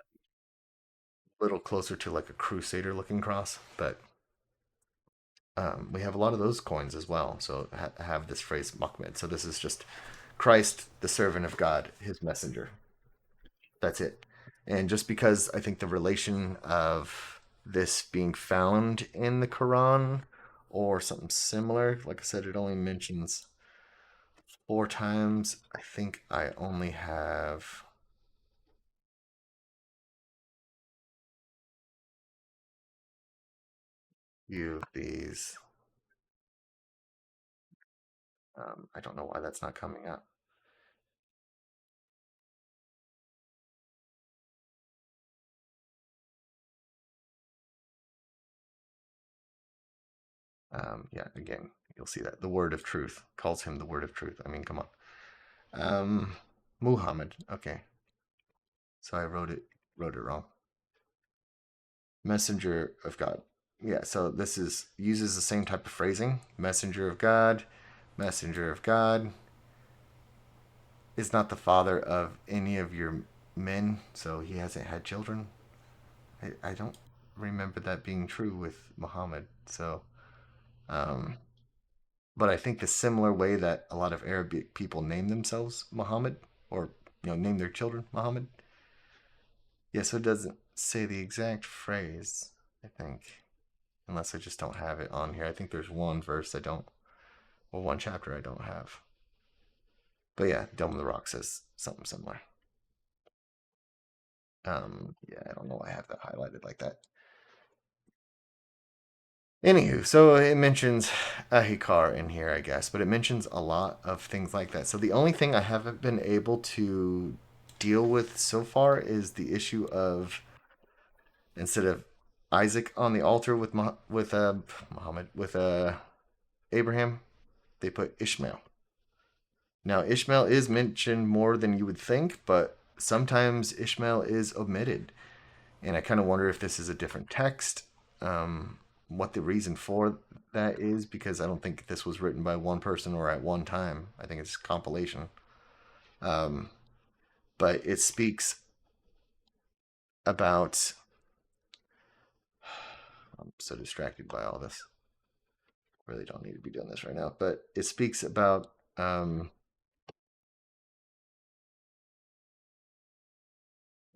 Speaker 1: little closer to like a crusader looking cross, but we have a lot of those coins as well. So have this phrase Muhammad. So this is just Christ, the servant of God, his messenger. That's it. And just because I think the relation of this being found in the Quran or something similar, like I said, it only mentions four times. I think I only have a few of these. I don't know why that's not coming up. Yeah, again, you'll see that the word of truth calls him the word of truth. I mean, come on. Um, Muhammad. Okay, so I wrote it wrong. Messenger of God. Yeah, so this is uses the same type of phrasing. Messenger of God, messenger of God is not the father of any of your men, so he hasn't had children. I don't remember that being true with Muhammad. So, um, but I think the similar way that a lot of Arabic people name themselves Muhammad or name their children Muhammad. Yeah, so it doesn't say the exact phrase. I think. Unless I just don't have it on here. I think there's one verse I don't, or one chapter I don't have. But yeah, Dome of the Rock says something similar. Yeah, I don't know why I have that highlighted like that. Anywho, so it mentions Ahikar in here, I guess, but it mentions a lot of things like that. So the only thing I haven't been able to deal with so far is the issue of instead of Isaac on the altar with Muhammad with Abraham, they put Ishmael. Now Ishmael is mentioned more than you would think, but sometimes Ishmael is omitted, and I kind of wonder if this is a different text. What the reason for that is, because I don't think this was written by one person or at one time. I think it's compilation. Um, but it speaks about. I'm so distracted by all this. Really don't need to be doing this right now. But it speaks about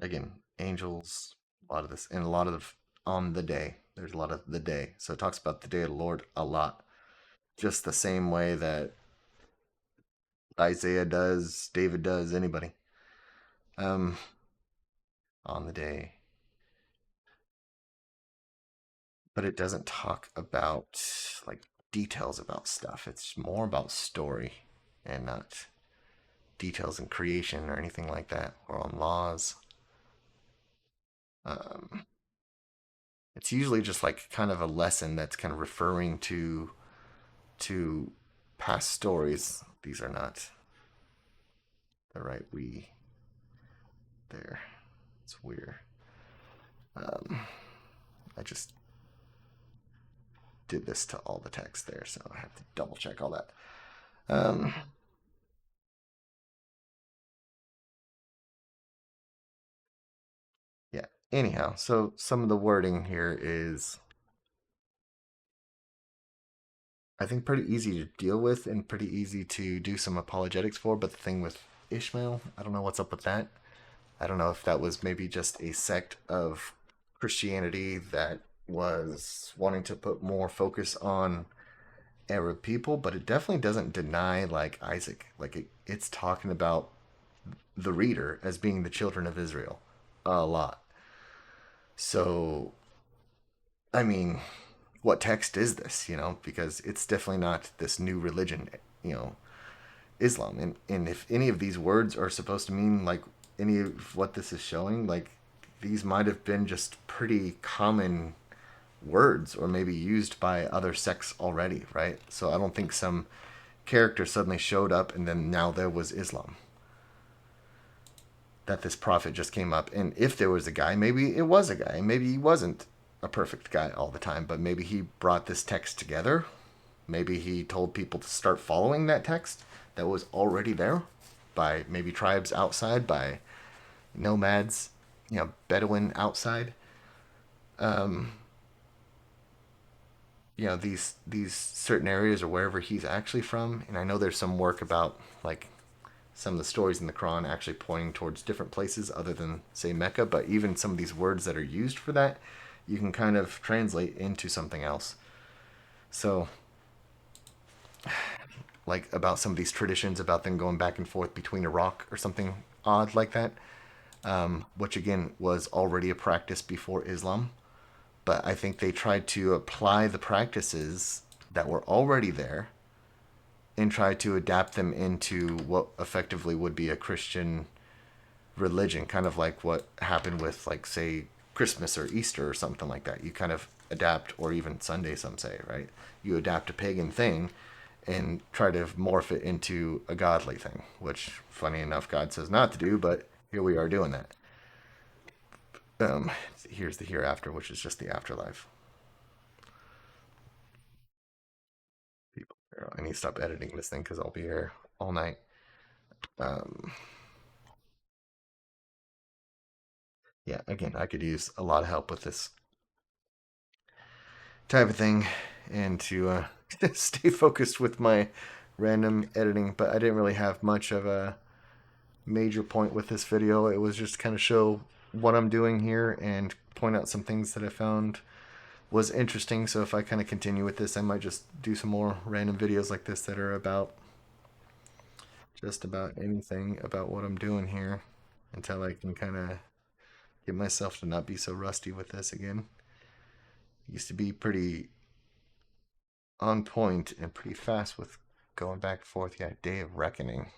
Speaker 1: again angels. A lot of this and a lot of on the day. There's a lot of the day. So it talks about the day of the Lord a lot. Just the same way that Isaiah does, David does, anybody. Um, on the day. But it doesn't talk about like details about stuff. It's more about story and not details in creation or anything like that or on laws. Um, it's usually just like kind of a lesson that's kind of referring to past stories. These are not the right we there. It's weird. Um, I just did this to all the text there, so I have to double check all that. Um, yeah. Anyhow, so some of the wording here is, I think, pretty easy to deal with and pretty easy to do some apologetics for. But the thing with Ishmael, I don't know what's up with that. I don't know if that was maybe just a sect of Christianity that was wanting to put more focus on Arab people, but it definitely doesn't deny like Isaac. Like it's talking about the reader as being the children of Israel a lot. So, I mean, what text is this? Because it's definitely not this new religion. You know, Islam. And if any of these words are supposed to mean like any of what this is showing, like these might have been just pretty common words or maybe used by other sects already, right? So I don't think some character suddenly showed up and then now there was Islam. That this prophet just came up. And if there was a guy, maybe it was a guy. Maybe he wasn't a perfect guy all the time, but maybe he brought this text together. Maybe he told people to start following that text that was already there by maybe tribes outside, by nomads, Bedouin outside. Um, these certain areas or wherever he's actually from. And I know there's some work about like some of the stories in the Quran actually pointing towards different places other than say Mecca, but even some of these words that are used for that, you can kind of translate into something else. So like about some of these traditions about them going back and forth between Iraq or something odd like that, which again was already a practice before Islam. But I think they tried to apply the practices that were already there and try to adapt them into what effectively would be a Christian religion, kind of like what happened with, like, say, Christmas or Easter or something like that. You kind of adapt, or even Sunday, some say, right? You adapt a pagan thing and try to morph it into a godly thing, which, funny enough, God says not to do, but here we are doing that. Um, Here's the hereafter, which is just the afterlife. People, I need to stop editing this thing because I'll be here all night. Um, yeah, again, I could use a lot of help with this type of thing and to stay focused with my random editing, but I didn't really have much of a major point with this video. It was just kind of show what I'm doing here and point out some things that I found was interesting. So if I kind of continue with this, I might just do some more random videos like this that are about just about anything about what I'm doing here until I can kind of get myself to not be so rusty with this again. Used to be pretty on point and pretty fast with going back and forth. Yeah, Day of Reckoning.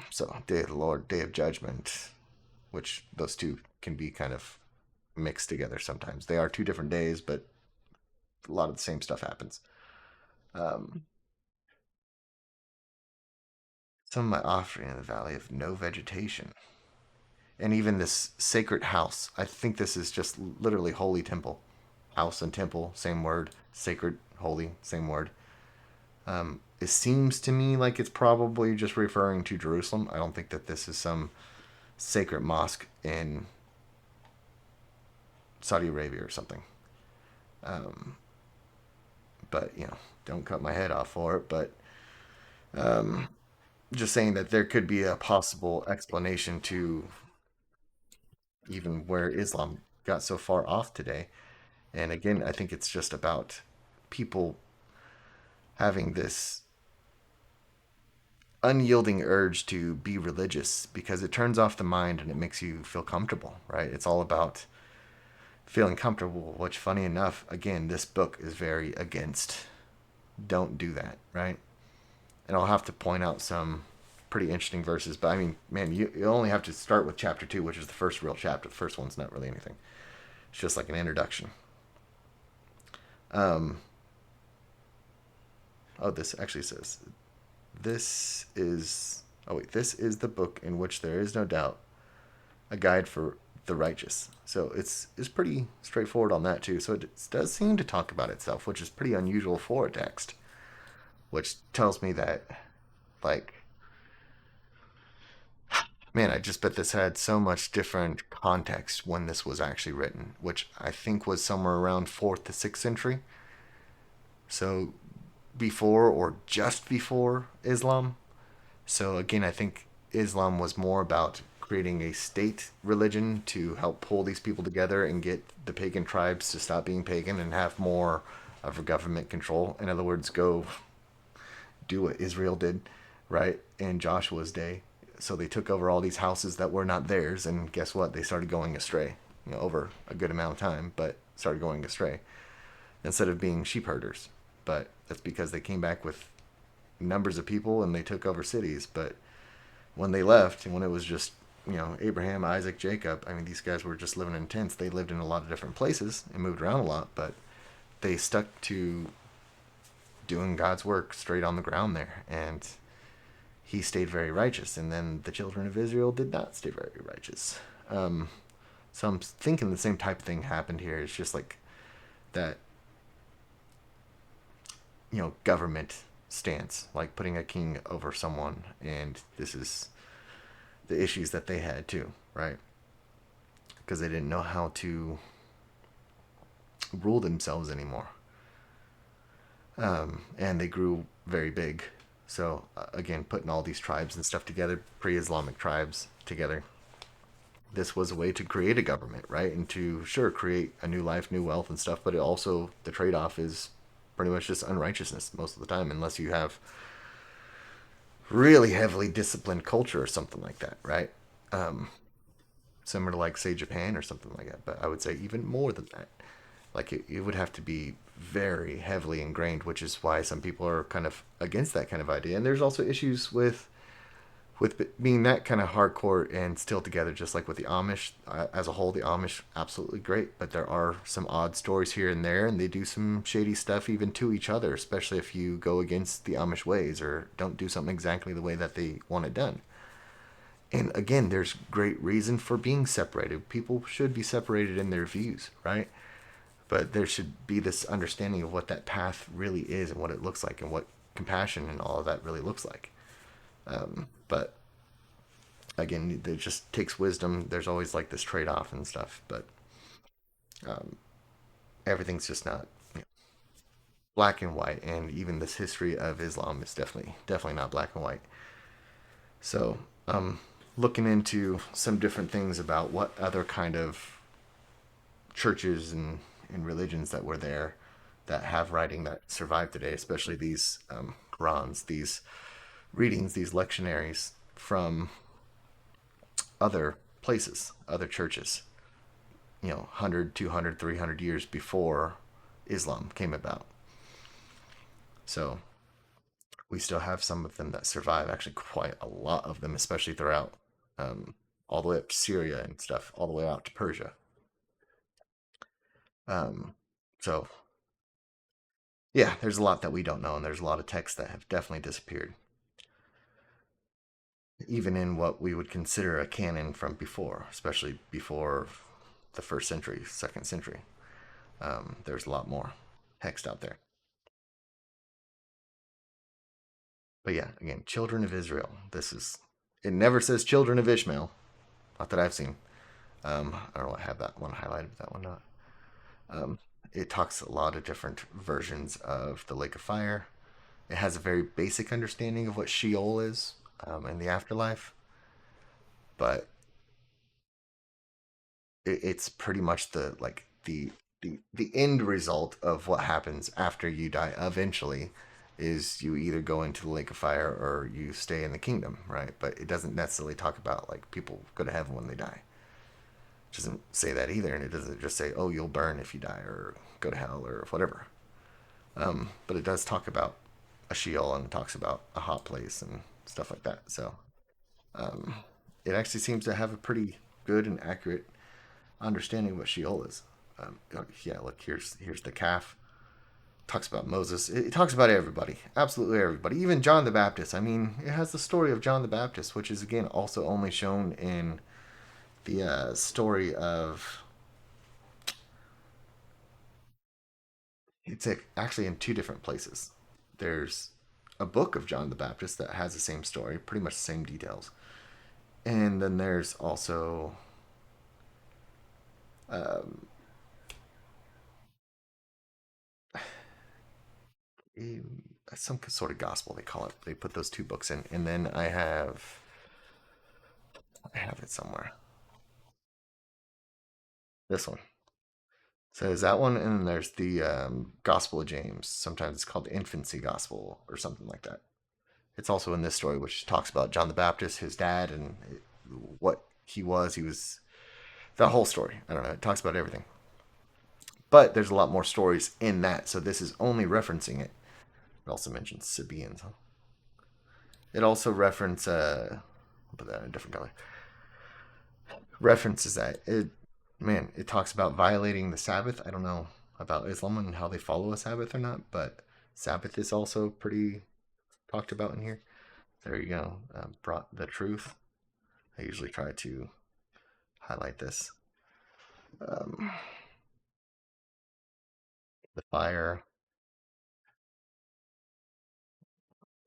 Speaker 1: So Day of the Lord, Day of Judgment, which those two can be kind of mixed together sometimes. They are two different days, but a lot of the same stuff happens. Um, some of my offering in the valley of no vegetation. And even this sacred house, I think this is just literally holy temple. House and temple, same word. Sacred, holy, same word. It seems to me like it's probably just referring to Jerusalem. I don't think that this is some sacred mosque in Saudi Arabia or something. Um, but, don't cut my head off for it. But just saying that there could be a possible explanation to even where Islam got so far off today. And again, I think it's just about people having this unyielding urge to be religious because it turns off the mind and it makes you feel comfortable, right? It's all about feeling comfortable, which, funny enough, again, this book is very against. Don't do that, right? And I'll have to point out some pretty interesting verses, but I mean, man, you only have to start with chapter 2, which is the first real chapter. The first one's not really anything, it's just like an introduction. Um, oh, this actually says, this is, oh wait, this is the book in which there is no doubt, a guide for the righteous. So it's pretty straightforward on that too. So it does seem to talk about itself, which is pretty unusual for a text, which tells me that, like, man, I just bet this had so much different context when this was actually written, which I think was somewhere around 4th to 6th century. So before or just before Islam. So again, I think Islam was more about creating a state religion to help pull these people together and get the pagan tribes to stop being pagan and have more of a government control. In other words, go do what Israel did, right, in Joshua's day. So they took over all these houses that were not theirs, and guess what? They started going astray, over a good amount of time, but started going astray instead of being sheep herders. But that's because they came back with numbers of people and they took over cities. But when they left, and when it was just Abraham, Isaac, Jacob, I mean, these guys were just living in tents. They lived in a lot of different places and moved around a lot, but they stuck to doing God's work straight on the ground there, and he stayed very righteous. And then the children of Israel did not stay very righteous. So I'm thinking the same type of thing happened here. It's just like that, government stance, like putting a king over someone, and this is the issues that they had too, right? Because they didn't know how to rule themselves anymore. And they grew very big. So, again, putting all these tribes and stuff together, pre Islamic tribes together, this was a way to create a government, right? And to, sure, create a new life, new wealth, and stuff, but it also, the trade off is pretty much just unrighteousness most of the time, unless you have really heavily disciplined culture or something like that, right? Um, Similar to, like, say, Japan or something like that, but I would say even more than that. Like, it would have to be very heavily ingrained, which is why some people are kind of against that kind of idea. And there's also issues with being that kind of hardcore and still together, just like with the Amish. As a whole, the Amish absolutely great, but there are some odd stories here and there, and they do some shady stuff even to each other, especially if you go against the Amish ways or don't do something exactly the way that they want it done. And again, there's great reason for being separated. People should be separated in their views, right? But there should be this understanding of what that path really is and what it looks like and what compassion and all of that really looks like. But again, it just takes wisdom. There's always like this trade off and stuff, but everything's just not black and white. And even this history of Islam is definitely not black and white. So, looking into some different things about what other kind of churches and religions that were there that have writing that survive today, especially these Qurans, these readings, these lectionaries from other places, other churches, 100, 200, 300 years before Islam came about. So we still have some of them that survive, actually, quite a lot of them, especially throughout um, all the way up to Syria and stuff, all the way out to Persia. Um, so yeah, there's a lot that we don't know, and there's a lot of texts that have definitely disappeared, even in what we would consider a canon from before, especially before the first century, second century. There's a lot more text out there. But yeah, again, children of Israel. This is, it never says children of Ishmael. Not that I've seen. I don't have that one highlighted, that one not. Um, it talks a lot of different versions of the lake of fire. It has a very basic understanding of what Sheol is in the afterlife, but it's pretty much the end result of what happens after you die. Eventually, is you either go into the lake of fire or you stay in the kingdom, right? But it doesn't necessarily talk about like people go to heaven when they die. It doesn't say that either, and it doesn't just say, "Oh, you'll burn if you die," or "Go to hell," or whatever. But it does talk about a Sheol and talks about a hot place and stuff like that. So um, it actually seems to have a pretty good and accurate understanding what Sheol is. Yeah, look, here's the calf. Talks about Moses. It talks about everybody, absolutely everybody, even John the Baptist. I mean, it has the story of John the Baptist, which is again also only shown in the story of. It's actually in two different places. There's a book of John the Baptist that has the same story, pretty much the same details, and then there's also um, some sort of gospel they call it. They put those two books in, and then I have it somewhere. This one. So there's that one, and then there's the Gospel of James. Sometimes it's called the Infancy Gospel or something like that. It's also in this story, which talks about John the Baptist, his dad, and what he was. He was the whole story. I don't know. It talks about everything, but there's a lot more stories in that. So this is only referencing it. It also mentions Sabaeans. Huh? It also reference. I'll put that in a different color. References that it. Man, it talks about violating the Sabbath. I don't know about Islam and how they follow a Sabbath or not, but Sabbath is also pretty talked about in here. There you go. Brought the truth. I usually try to highlight this. Um, the fire.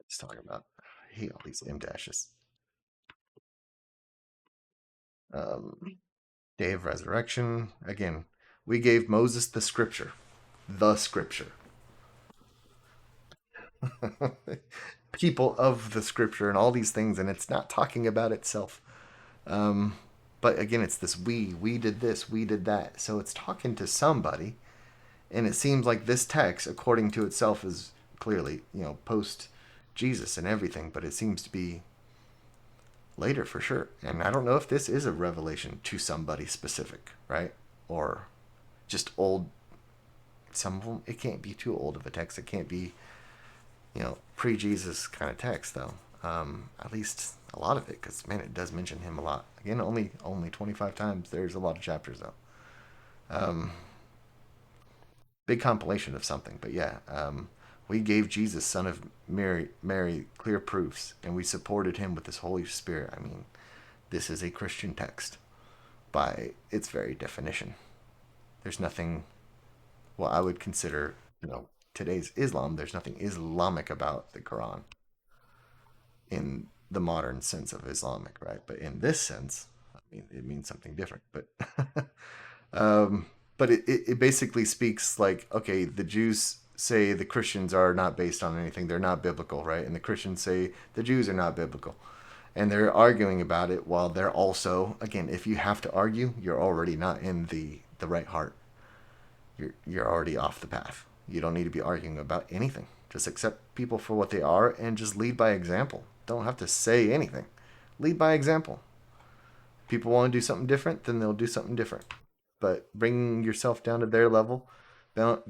Speaker 1: It's talking about. I hate all these M dashes. Um, Day of resurrection. Again, we gave Moses the scripture. The scripture. People of the scripture and all these things, and it's not talking about itself. Um, but again, it's this we did this, we did that. So it's talking to somebody, and it seems like this text, according to itself, is clearly, post Jesus and everything, but it seems to be later for sure. And I don't know if this is a revelation to somebody specific, right? Or just old. Some of them, it can't be too old of a text. It can't be, pre-Jesus kind of text though. At least a lot of it, because man, it does mention him a lot. Again, only 25 times. There's a lot of chapters though. Um, Big compilation of something, but yeah. We gave Jesus, son of Mary, clear proofs, and we supported him with this Holy Spirit. I mean, this is a Christian text by its very definition. There's nothing, well, I would consider, today's Islam, there's nothing Islamic about the Quran in the modern sense of Islamic, right? But in this sense, I mean, it means something different. But um, it basically speaks like, okay, the Jews say the Christians are not based on anything; they're not biblical, right? And the Christians say the Jews are not biblical, and they're arguing about it. While they're also, again, if you have to argue, you're already not in the right heart. You're already off the path. You don't need to be arguing about anything. Just accept people for what they are and just lead by example. Don't have to say anything. Lead by example. People want to do something different, then they'll do something different. But bringing yourself down to their level, down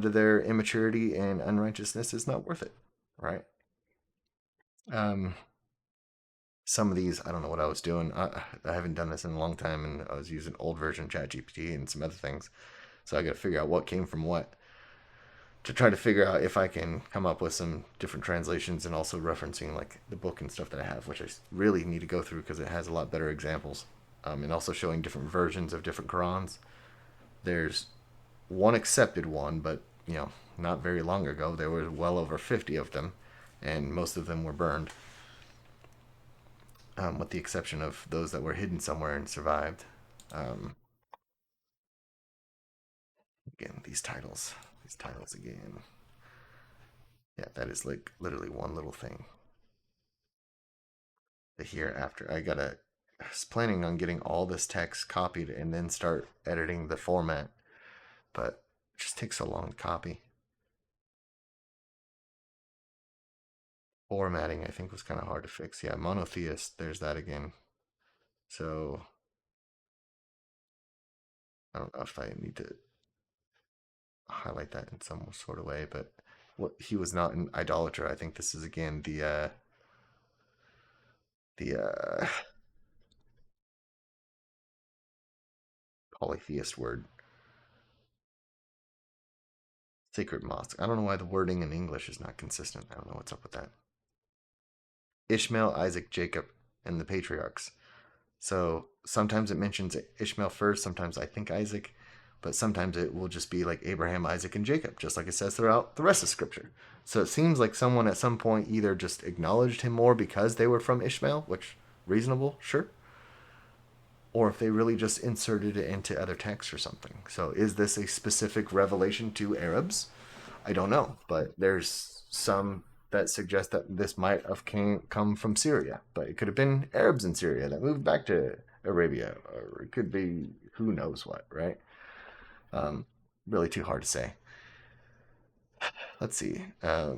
Speaker 1: to their immaturity and unrighteousness is not worth it, right? Um, some of these, I don't know what I was doing. I haven't done this in a long time, and I was using old version ChatGPT and some other things. So I got to figure out what came from what to try to figure out if I can come up with some different translations and also referencing like the book and stuff that I have, which I really need to go through because it has a lot better examples, and also showing different versions of different Qurans. There's one accepted one, but not very long ago there were well over 50 of them, and most of them were burned, with the exception of those that were hidden somewhere and survived. Um, Again, these titles again. Yeah, that is like literally one little thing. The hereafter. I was planning on getting all this text copied and then start editing the format, but it just takes so long to copy. Formatting, I think, was kind of hard to fix. Yeah, monotheist, there's that again. So I don't know if I need to highlight that in some sort of way, but what he was not an idolater. I think this is again the polytheist word, sacred mosque. I don't know why the wording in English is not consistent. I don't know what's up with that. Ishmael, Isaac, Jacob, and the patriarchs. So sometimes it mentions Ishmael first, sometimes I think Isaac, but sometimes it will just be like Abraham, Isaac, and Jacob, just like it says throughout the rest of Scripture. So it seems like someone at some point either just acknowledged him more because they were from Ishmael, which reasonable, sure, or if they really just inserted it into other texts or something. So is this a specific revelation to Arabs? I don't know, but there's some that suggest that this might have come from Syria, but it could have been Arabs in Syria that moved back to Arabia, or it could be who knows what, right? Um, Really too hard to say. Let's see. Yeah,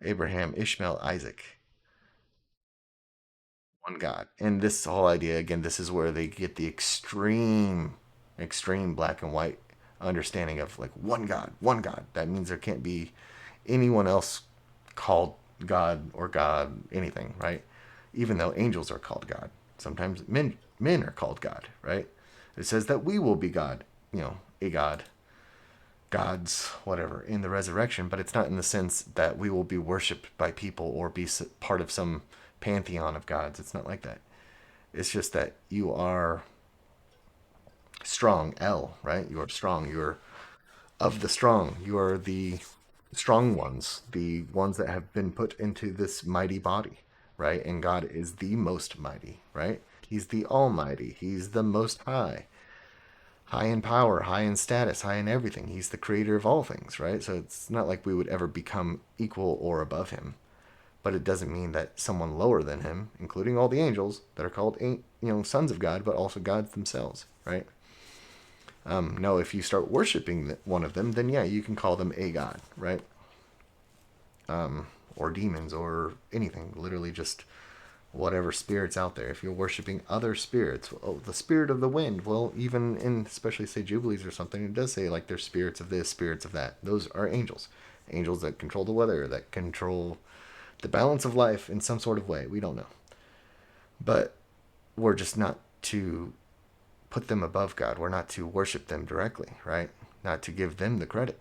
Speaker 1: Abraham, Ishmael, Isaac, one God, and this whole idea again. This is where they get the extreme black and white understanding of like one God, one God. That means there can't be anyone else called God or God anything, right? Even though angels are called God, sometimes men are called God, right? It says that we will be God, a God, gods, whatever, in the resurrection, but it's not in the sense that we will be worshipped by people or be part of some pantheon of gods. It's not like that. It's just that you are strong, L, right? You are strong. You're of the strong. You are the strong ones, the ones that have been put into this mighty body, right? And God is the most mighty, right? He's the Almighty. He's the Most High, high in power, high in status, high in everything. He's the creator of all things, right? So it's not like we would ever become equal or above him. But it doesn't mean that someone lower than him, including all the angels that are called, sons of God, but also gods themselves, right? No, if you start worshiping one of them, then yeah, you can call them a god, right? Or demons or anything, literally just whatever spirits out there. If you're worshiping other spirits, oh, the spirit of the wind, well, even in especially say Jubilees or something, it does say like there's spirits of this, spirits of that. Those are angels, angels that control the weather, that control the balance of life in some sort of way. We don't know, but we're just not to put them above God. We're not to worship them directly, right? Not to give them the credit.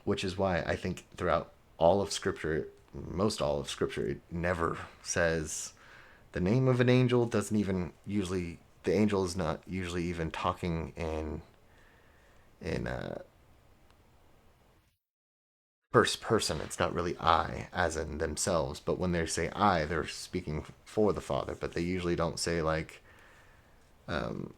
Speaker 1: Which is why I think throughout all of Scripture, most all of Scripture, it never says the name of an angel. Doesn't even usually, the angel is not usually even talking in first person. It's not really I, as in themselves. But when they say I, they're speaking for the Father. But they usually don't say like them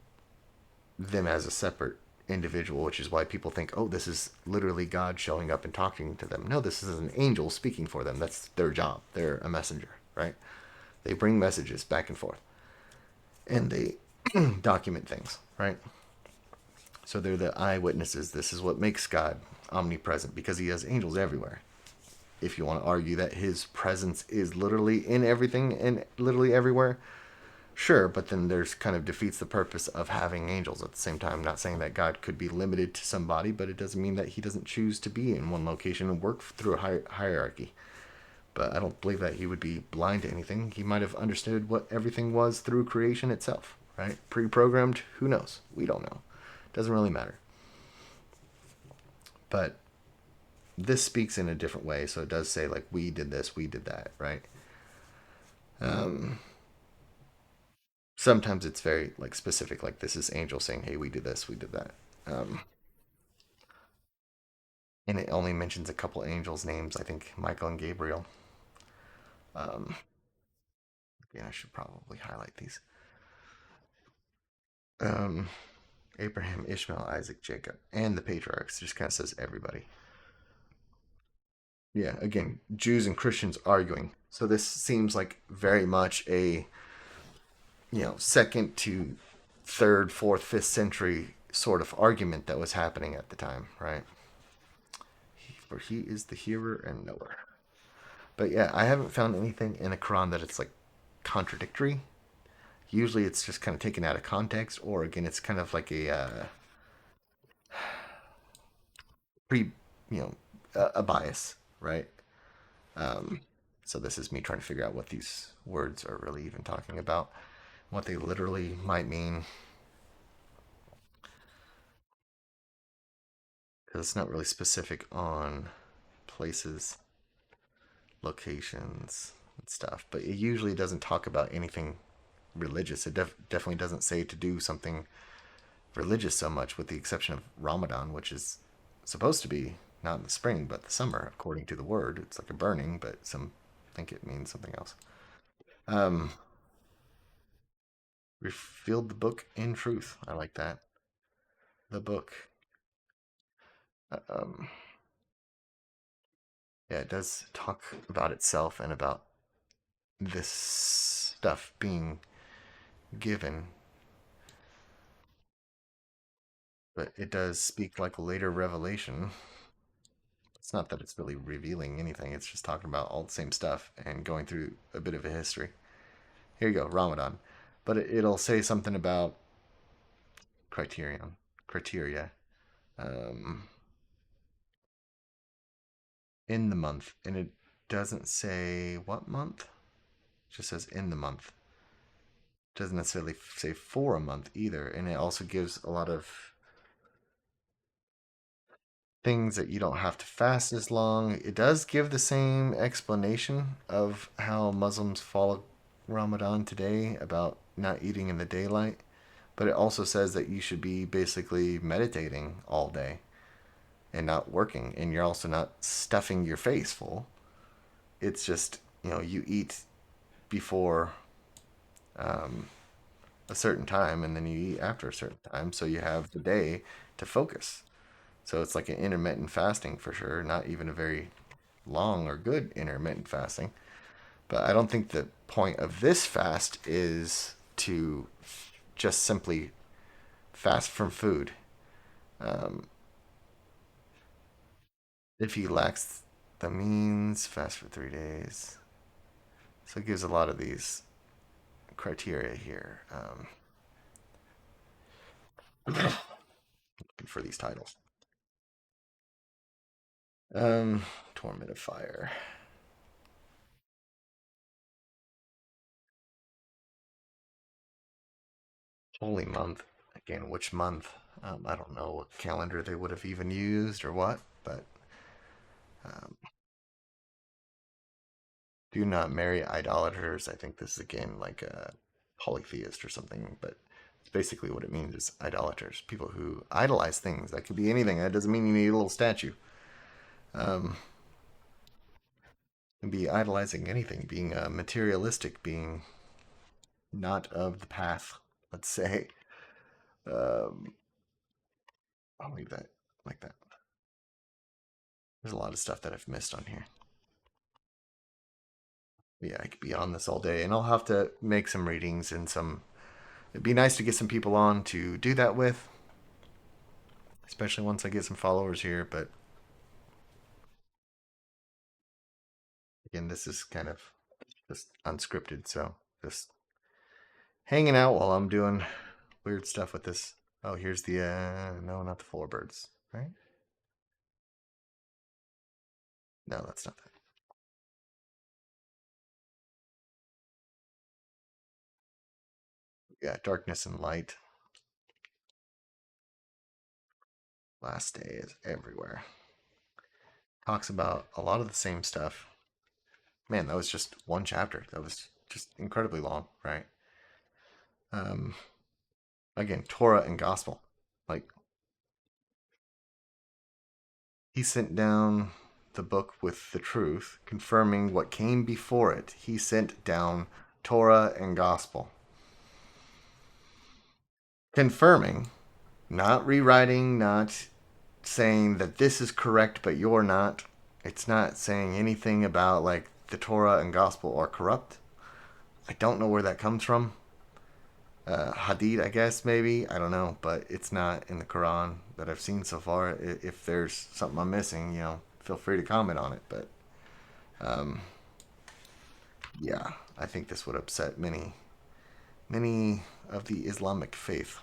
Speaker 1: as a separate individual, which is why people think, oh, this is literally God showing up and talking to them. No, this is an angel speaking for them. That's their job. They're a messenger, right? They bring messages back and forth and they document things, right? So they're the eyewitnesses. This is what makes God omnipresent because he has angels everywhere. If you want to argue that his presence is literally in everything and literally everywhere, sure, but then there's kind of defeats the purpose of having angels at the same time. I'm not saying that God could be limited to somebody, but it doesn't mean that he doesn't choose to be in one location and work through a hierarchy. But I don't believe that he would be blind to anything. He might have understood what everything was through creation itself, right? Pre-programmed, who knows? We don't know. Doesn't really matter. But this speaks in a different way, so it does say like we did this, we did that, right? Um, Sometimes it's very like specific, like this is Angel saying, "Hey, we did this, we did that," um, and it only mentions a couple angels' names. I think Michael and Gabriel. Um, yeah, I should probably highlight these. Um, Abraham, Ishmael, Isaac, Jacob, and the patriarchs. Just kind of says everybody. Yeah, again, Jews and Christians arguing. So this seems like very much a second to third, fourth, fifth century sort of argument that was happening at the time, right? For he is the hearer and knower. But yeah, I haven't found anything in the Quran that it's like contradictory. Usually, it's just kind of taken out of context, or again, it's kind of like pre, you know, a bias, right? Um, so this is me trying to figure out what these words are really even talking about, what they literally might mean, because it's not really specific on places, locations, and stuff. But it usually doesn't talk about anything religious. It definitely doesn't say to do something religious so much, with the exception of Ramadan, which is supposed to be not in the spring but the summer, according to the word. It's like a burning, but some think it means something else. Um, Revealed the book in truth. I like that. The book. Um, yeah, it does talk about itself and about this stuff being given, but it does speak like a later revelation. It's not that it's really revealing anything, it's just talking about all the same stuff and going through a bit of a history. Here you go, Ramadan. But it'll say something about criteria, um, in the month. And it doesn't say what month, it just says in the month. It doesn't necessarily say for a month either. And it also gives a lot of things that you don't have to fast as long. It does give the same explanation of how Muslims follow Ramadan today about not eating in the daylight, but it also says that you should be basically meditating all day and not working, and you're also not stuffing your face full. It's just, you eat before um, a certain time and then you eat after a certain time, so you have the day to focus. So it's like an intermittent fasting for sure, not even a very long or good intermittent fasting. But I don't think the point of this fast is to just simply fast from food. Um, if he lacks the means, fast for 3 days. So it gives a lot of these criteria here, for these titles. Um, Torment of Fire. Holy month. Again, which month? I don't know what calendar they would have even used or what, but um, do not marry idolaters. I think this is again like a polytheist or something, but it's basically what it means is idolaters. People who idolize things. That could be anything. That doesn't mean you need a little statue. Um, and be idolizing anything, being materialistic, being not of the path, let's say. Um, I'll leave that like that. There's a lot of stuff that I've missed on here. Yeah, I could be on this all day, and I'll have to make some readings and some. It'd be nice to get some people on to do that with, especially once I get some followers here. But again, this is kind of just unscripted, so just hanging out while I'm doing weird stuff with this. Oh, here's the no, not the four birds, right? No, that's not that. Yeah, darkness and light. Last day is everywhere. Talks about a lot of the same stuff. Man, that was just one chapter. That was just incredibly long, right? Um, Again, Torah and gospel. Like, he sent down the book with the truth, confirming what came before it. He sent down Torah and gospel. Confirming, not rewriting, not saying that this is correct but you're not. It's not saying anything about like the Torah and gospel are corrupt. I don't know where that comes from. Hadith, I guess, maybe. I don't know, but it's not in the Quran that I've seen so far. If there's something I'm missing, feel free to comment on it. But um, yeah, I think this would upset many of the Islamic faith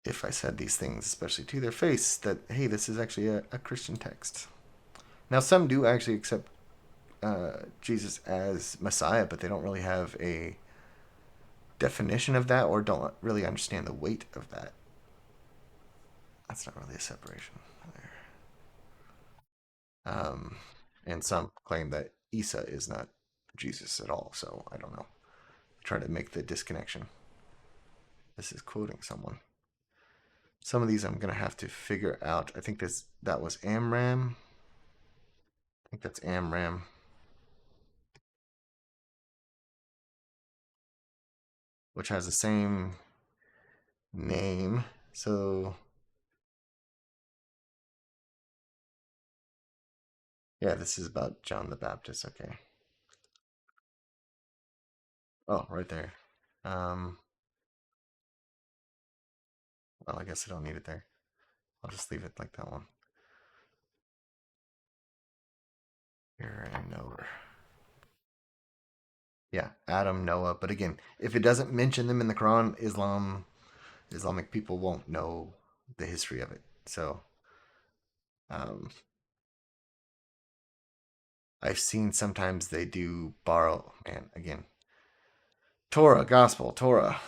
Speaker 1: if I said these things, especially to their face, that, hey, this is actually a Christian text. Now, some do actually accept Jesus as Messiah, but they don't really have a definition of that or don't really understand the weight of that. That's not really a separation there. And some claim that Isa is not Jesus at all, so I don't know. Try to make the disconnection. This is quoting someone. Some of these I'm gonna have to figure out. I think that was Amram. I think that's Amram. Which has the same name. So yeah, this is about John the Baptist. Okay. Oh, right there. Um, well, I guess I don't need it there. I'll just leave it like that one. Here and over. Yeah, Adam, Noah. But again, if it doesn't mention them in the Quran, Islamic people won't know the history of it. So, um, I've seen sometimes they do borrow, man, again, Torah, gospel, Torah,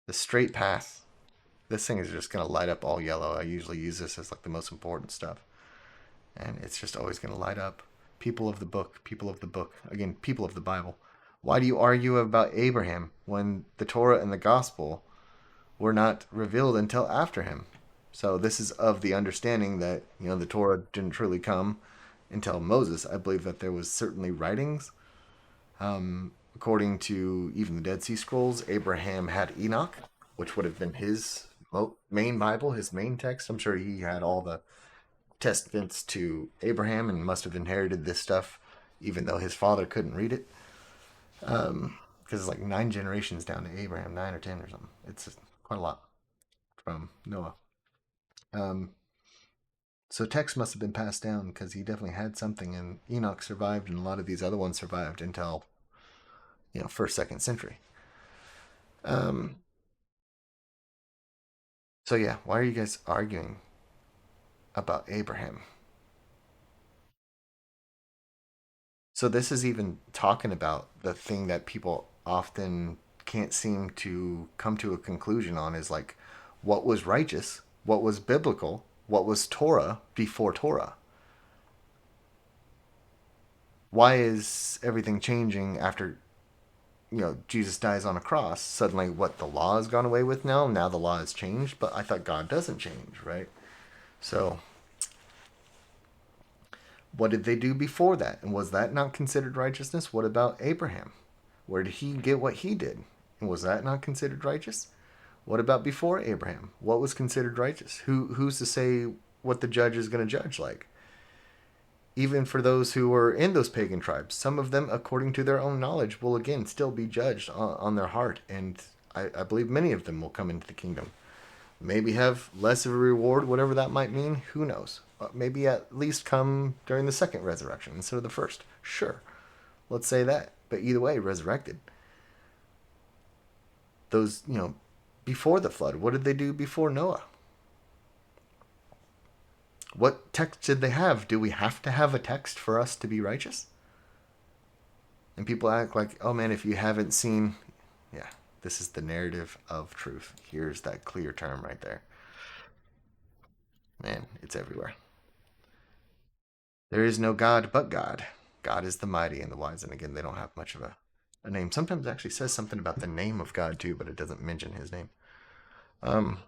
Speaker 1: the straight path. This thing is just going to light up all yellow. I usually use this as like the most important stuff. And it's just always going to light up. People of the book, people of the book. Again, people of the Bible. Why do you argue about Abraham when the Torah and the gospel were not revealed until after him? So this is of the understanding that, the Torah didn't truly come until Moses. I believe that there was certainly writings. According to even the Dead Sea Scrolls, Abraham had Enoch, which would have been his main Bible, his main text. I'm sure he had all the testaments to Abraham and must have inherited this stuff, even though his father couldn't read it. Because it's like 9 generations down to Abraham, 9 or 10 or something. It's quite a lot from Noah. Um, so text must have been passed down because he definitely had something, and Enoch survived, and a lot of these other ones survived until first, second century. Um, so yeah, why are you guys arguing about Abraham? So this is even talking about the thing that people often can't seem to come to a conclusion on is like what was righteous, what was biblical, what was Torah before Torah. Why is everything changing after Jesus dies on a cross? Suddenly what the law has gone away with now the law has changed, but I thought God doesn't change, right? So what did they do before that? And was that not considered righteousness? What about Abraham? Where did he get what he did? And was that not considered righteous? What about before Abraham? What was considered righteous? Who's to say what the judge is going to judge like? Even for those who were in those pagan tribes, some of them, according to their own knowledge, will again still be judged on their heart. And I believe many of them will come into the kingdom. Maybe have less of a reward, whatever that might mean. Who knows? Maybe at least come during the second resurrection instead of the first. Sure. Let's say that. But either way, resurrected. Those, before the flood, what did they do before Noah? What text did they have? Do we have to have a text for us to be righteous? And people act like, oh man, if you haven't seen, yeah, this is the narrative of truth. Here's that clear term right there. Man, it's everywhere. There is no God but God. God is the mighty and the wise. And again, they don't have much of a name. Sometimes it actually says something about the name of God too, but it doesn't mention his name. Um,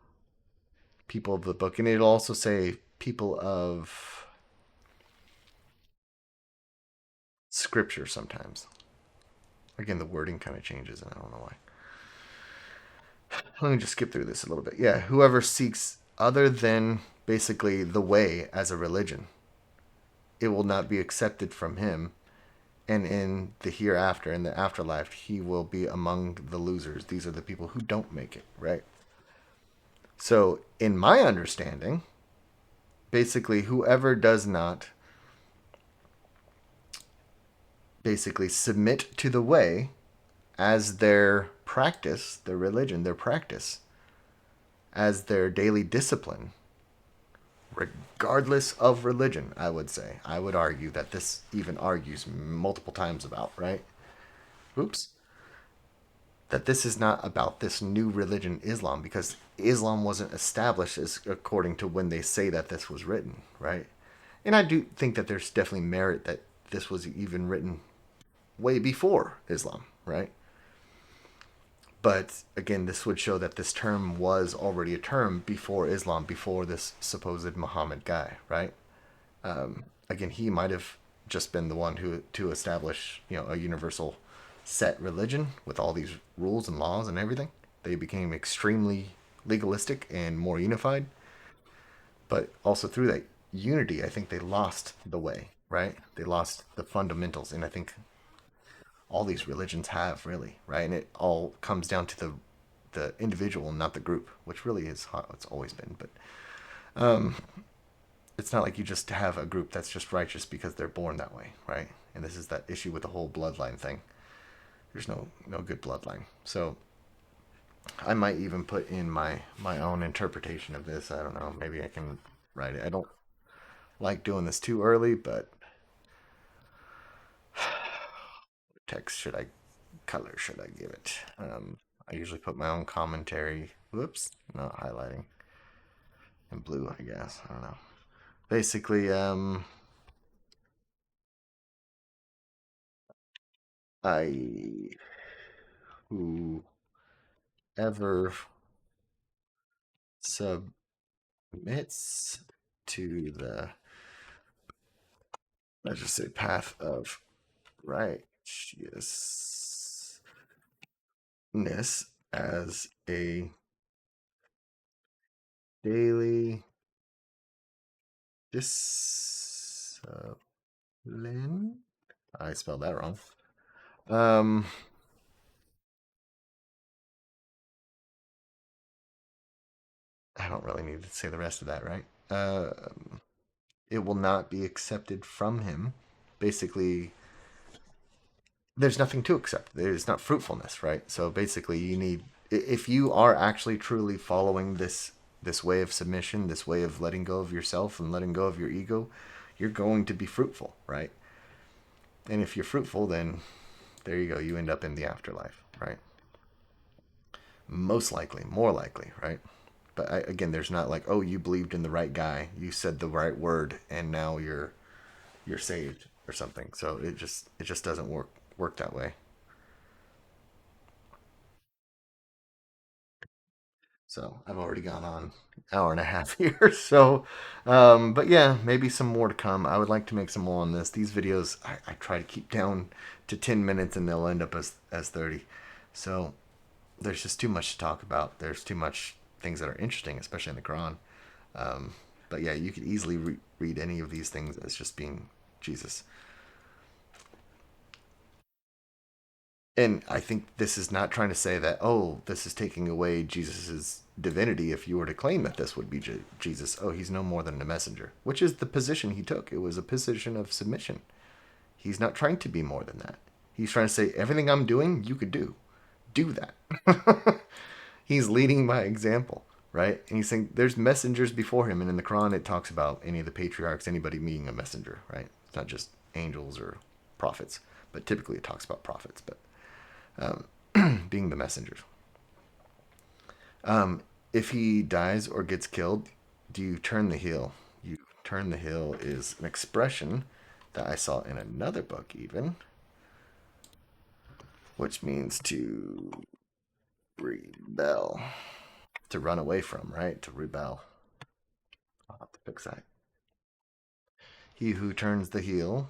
Speaker 1: People of the book. And it'll also say people of scripture sometimes. Again, the wording kind of changes, and I don't know why. Let me just skip through this a little bit. Yeah, whoever seeks other than basically the way as a religion, it will not be accepted from him. And in the hereafter, in the afterlife, he will be among the losers. These are the people who don't make it, right? So, in my understanding, basically, whoever does not basically submit to the way as their practice, their religion, their practice, as their daily discipline, regardless of religion, I would say. I would argue that this even argues multiple times about, right? Oops. That this is not about this new religion, Islam, because Islam wasn't established as according to when they say that this was written, right? And I do think that there's definitely merit that this was even written way before Islam, right? But again, this would show that this term was already a term before Islam, before this supposed Muhammad guy, right? Again, he might have just been the one who to establish, a universal set religion with all these rules and laws and everything. They became extremely legalistic and more unified. But also through that unity, I think they lost the way, right? They lost the fundamentals, and I think all these religions have really, right? And it all comes down to the individual, not the group, which really is how it's always been. But it's not like you just have a group that's just righteous because they're born that way, right? And this is that issue with the whole bloodline thing. There's no good bloodline. So I might even put in my own interpretation of this. I don't know. Maybe I can write it. I don't like doing this too early, but text should I color should I give it? I usually put my own commentary. Whoops, not highlighting. In blue, I guess. I don't know. Basically, I whoever submits to the, let's just say, path of righteousness as a daily discipline. I spelled that wrong. Um, I don't really need to say the rest of that, right? It will not be accepted from him. Basically, there's nothing to accept. There's not fruitfulness, right? So basically, you need, if you are actually truly following this way of submission, this way of letting go of yourself and letting go of your ego, you're going to be fruitful, right? And if you're fruitful, then there you go. You end up in the afterlife, right? Most likely, more likely, right? But again, there's not like, oh, you believed in the right guy, you said the right word, and now you're saved or something. So it just doesn't work that way. So I've already gone on an hour and a half here. So, but yeah, maybe some more to come. I would like to make some more on this. These videos I try to keep down to 10 minutes, and they'll end up as 30. So there's just too much to talk about. There's too much things that are interesting, especially in the Quran. But yeah, you could easily read any of these things as just being Jesus. And I think this is not trying to say that, oh, this is taking away Jesus's divinity if you were to claim that this would be Jesus. Oh, he's no more than a messenger, which is the position he took. It was a position of submission. He's not trying to be more than that. He's trying to say, everything I'm doing, you could do. Do that. He's leading by example, right? And he's saying there's messengers before him. And in the Quran, it talks about any of the patriarchs, anybody being a messenger, right? It's not just angels or prophets, but typically it talks about prophets, but being the messengers. If he dies or gets killed, do you turn the heel? You turn the heel is an expression that I saw in another book, even, which means to rebel, to run away from, right? To rebel. I'll have to fix that. He who turns the heel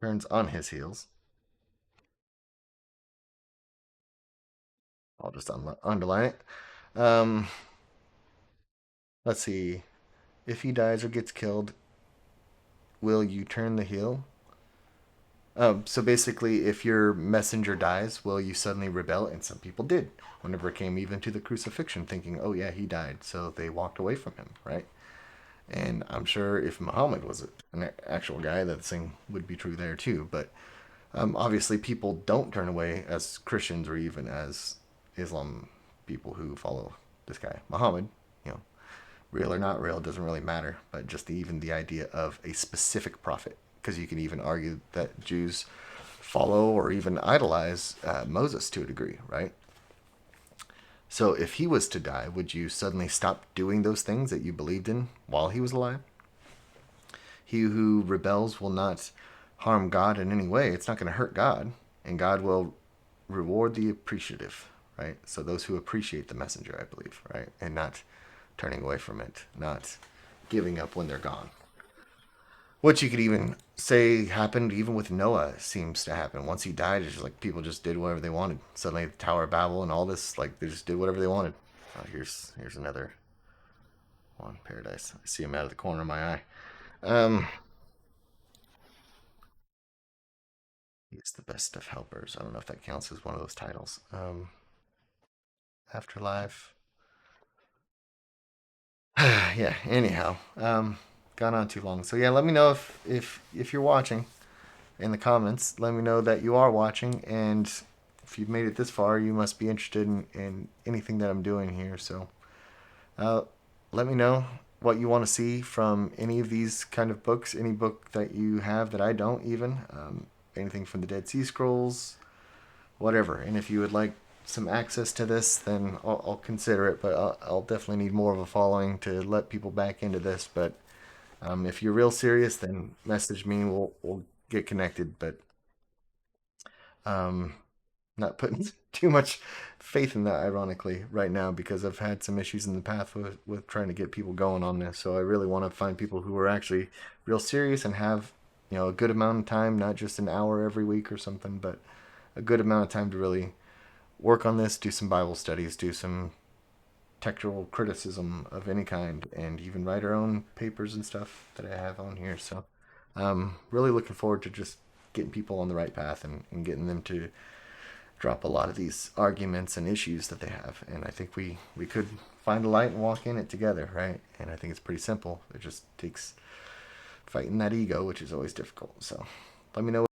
Speaker 1: turns on his heels. I'll just underline it. Um, let's see. If he dies or gets killed, will you turn the heel? So basically, if your messenger dies, will you suddenly rebel? And some people did, whenever it came even to the crucifixion, thinking, oh yeah, he died. So they walked away from him, right? And I'm sure if Muhammad was an actual guy, that thing would be true there too. But obviously, people don't turn away as Christians or even as Islam people who follow this guy, Muhammad. You know, real or not real doesn't really matter. But just even the idea of a specific prophet, because you can even argue that Jews follow or even idolize Moses to a degree, right? So if he was to die, would you suddenly stop doing those things that you believed in while he was alive? He who rebels will not harm God in any way. It's not going to hurt God, and God will reward the appreciative, right? So those who appreciate the messenger, I believe, right? And not turning away from it, not giving up when they're gone. Which you could even say happened even with Noah, seems to happen. Once he died, it's just like people just did whatever they wanted. Suddenly the Tower of Babel and all this, like they just did whatever they wanted. Oh, here's another one, Paradise. I see him out of the corner of my eye. Um, he's the best of helpers. I don't know if that counts as one of those titles. Afterlife. Yeah. Anyhow, gone on too long. So yeah, let me know if you're watching in the comments. Let me know that you are watching, and if you've made it this far, you must be interested in anything that I'm doing here. So uh, let me know what you want to see from any of these kind of books, any book that you have that I don't even, anything from the Dead Sea Scrolls, whatever. And if you would like some access to this, then I'll consider it, but I'll definitely need more of a following to let people back into this. But if you're real serious, then message me. We'll get connected. But um, not putting too much faith in that, ironically, right now, because I've had some issues in the past with trying to get people going on this. So I really want to find people who are actually real serious and have, a good amount of time, not just an hour every week or something, but a good amount of time to really work on this, do some Bible studies, do some textual criticism of any kind, and even write our own papers and stuff that I have on here. So really looking forward to just getting people on the right path and getting them to drop a lot of these arguments and issues that they have. And I think we could find a light and walk in it together, right? And I think it's pretty simple. It just takes fighting that ego, which is always difficult. So let me know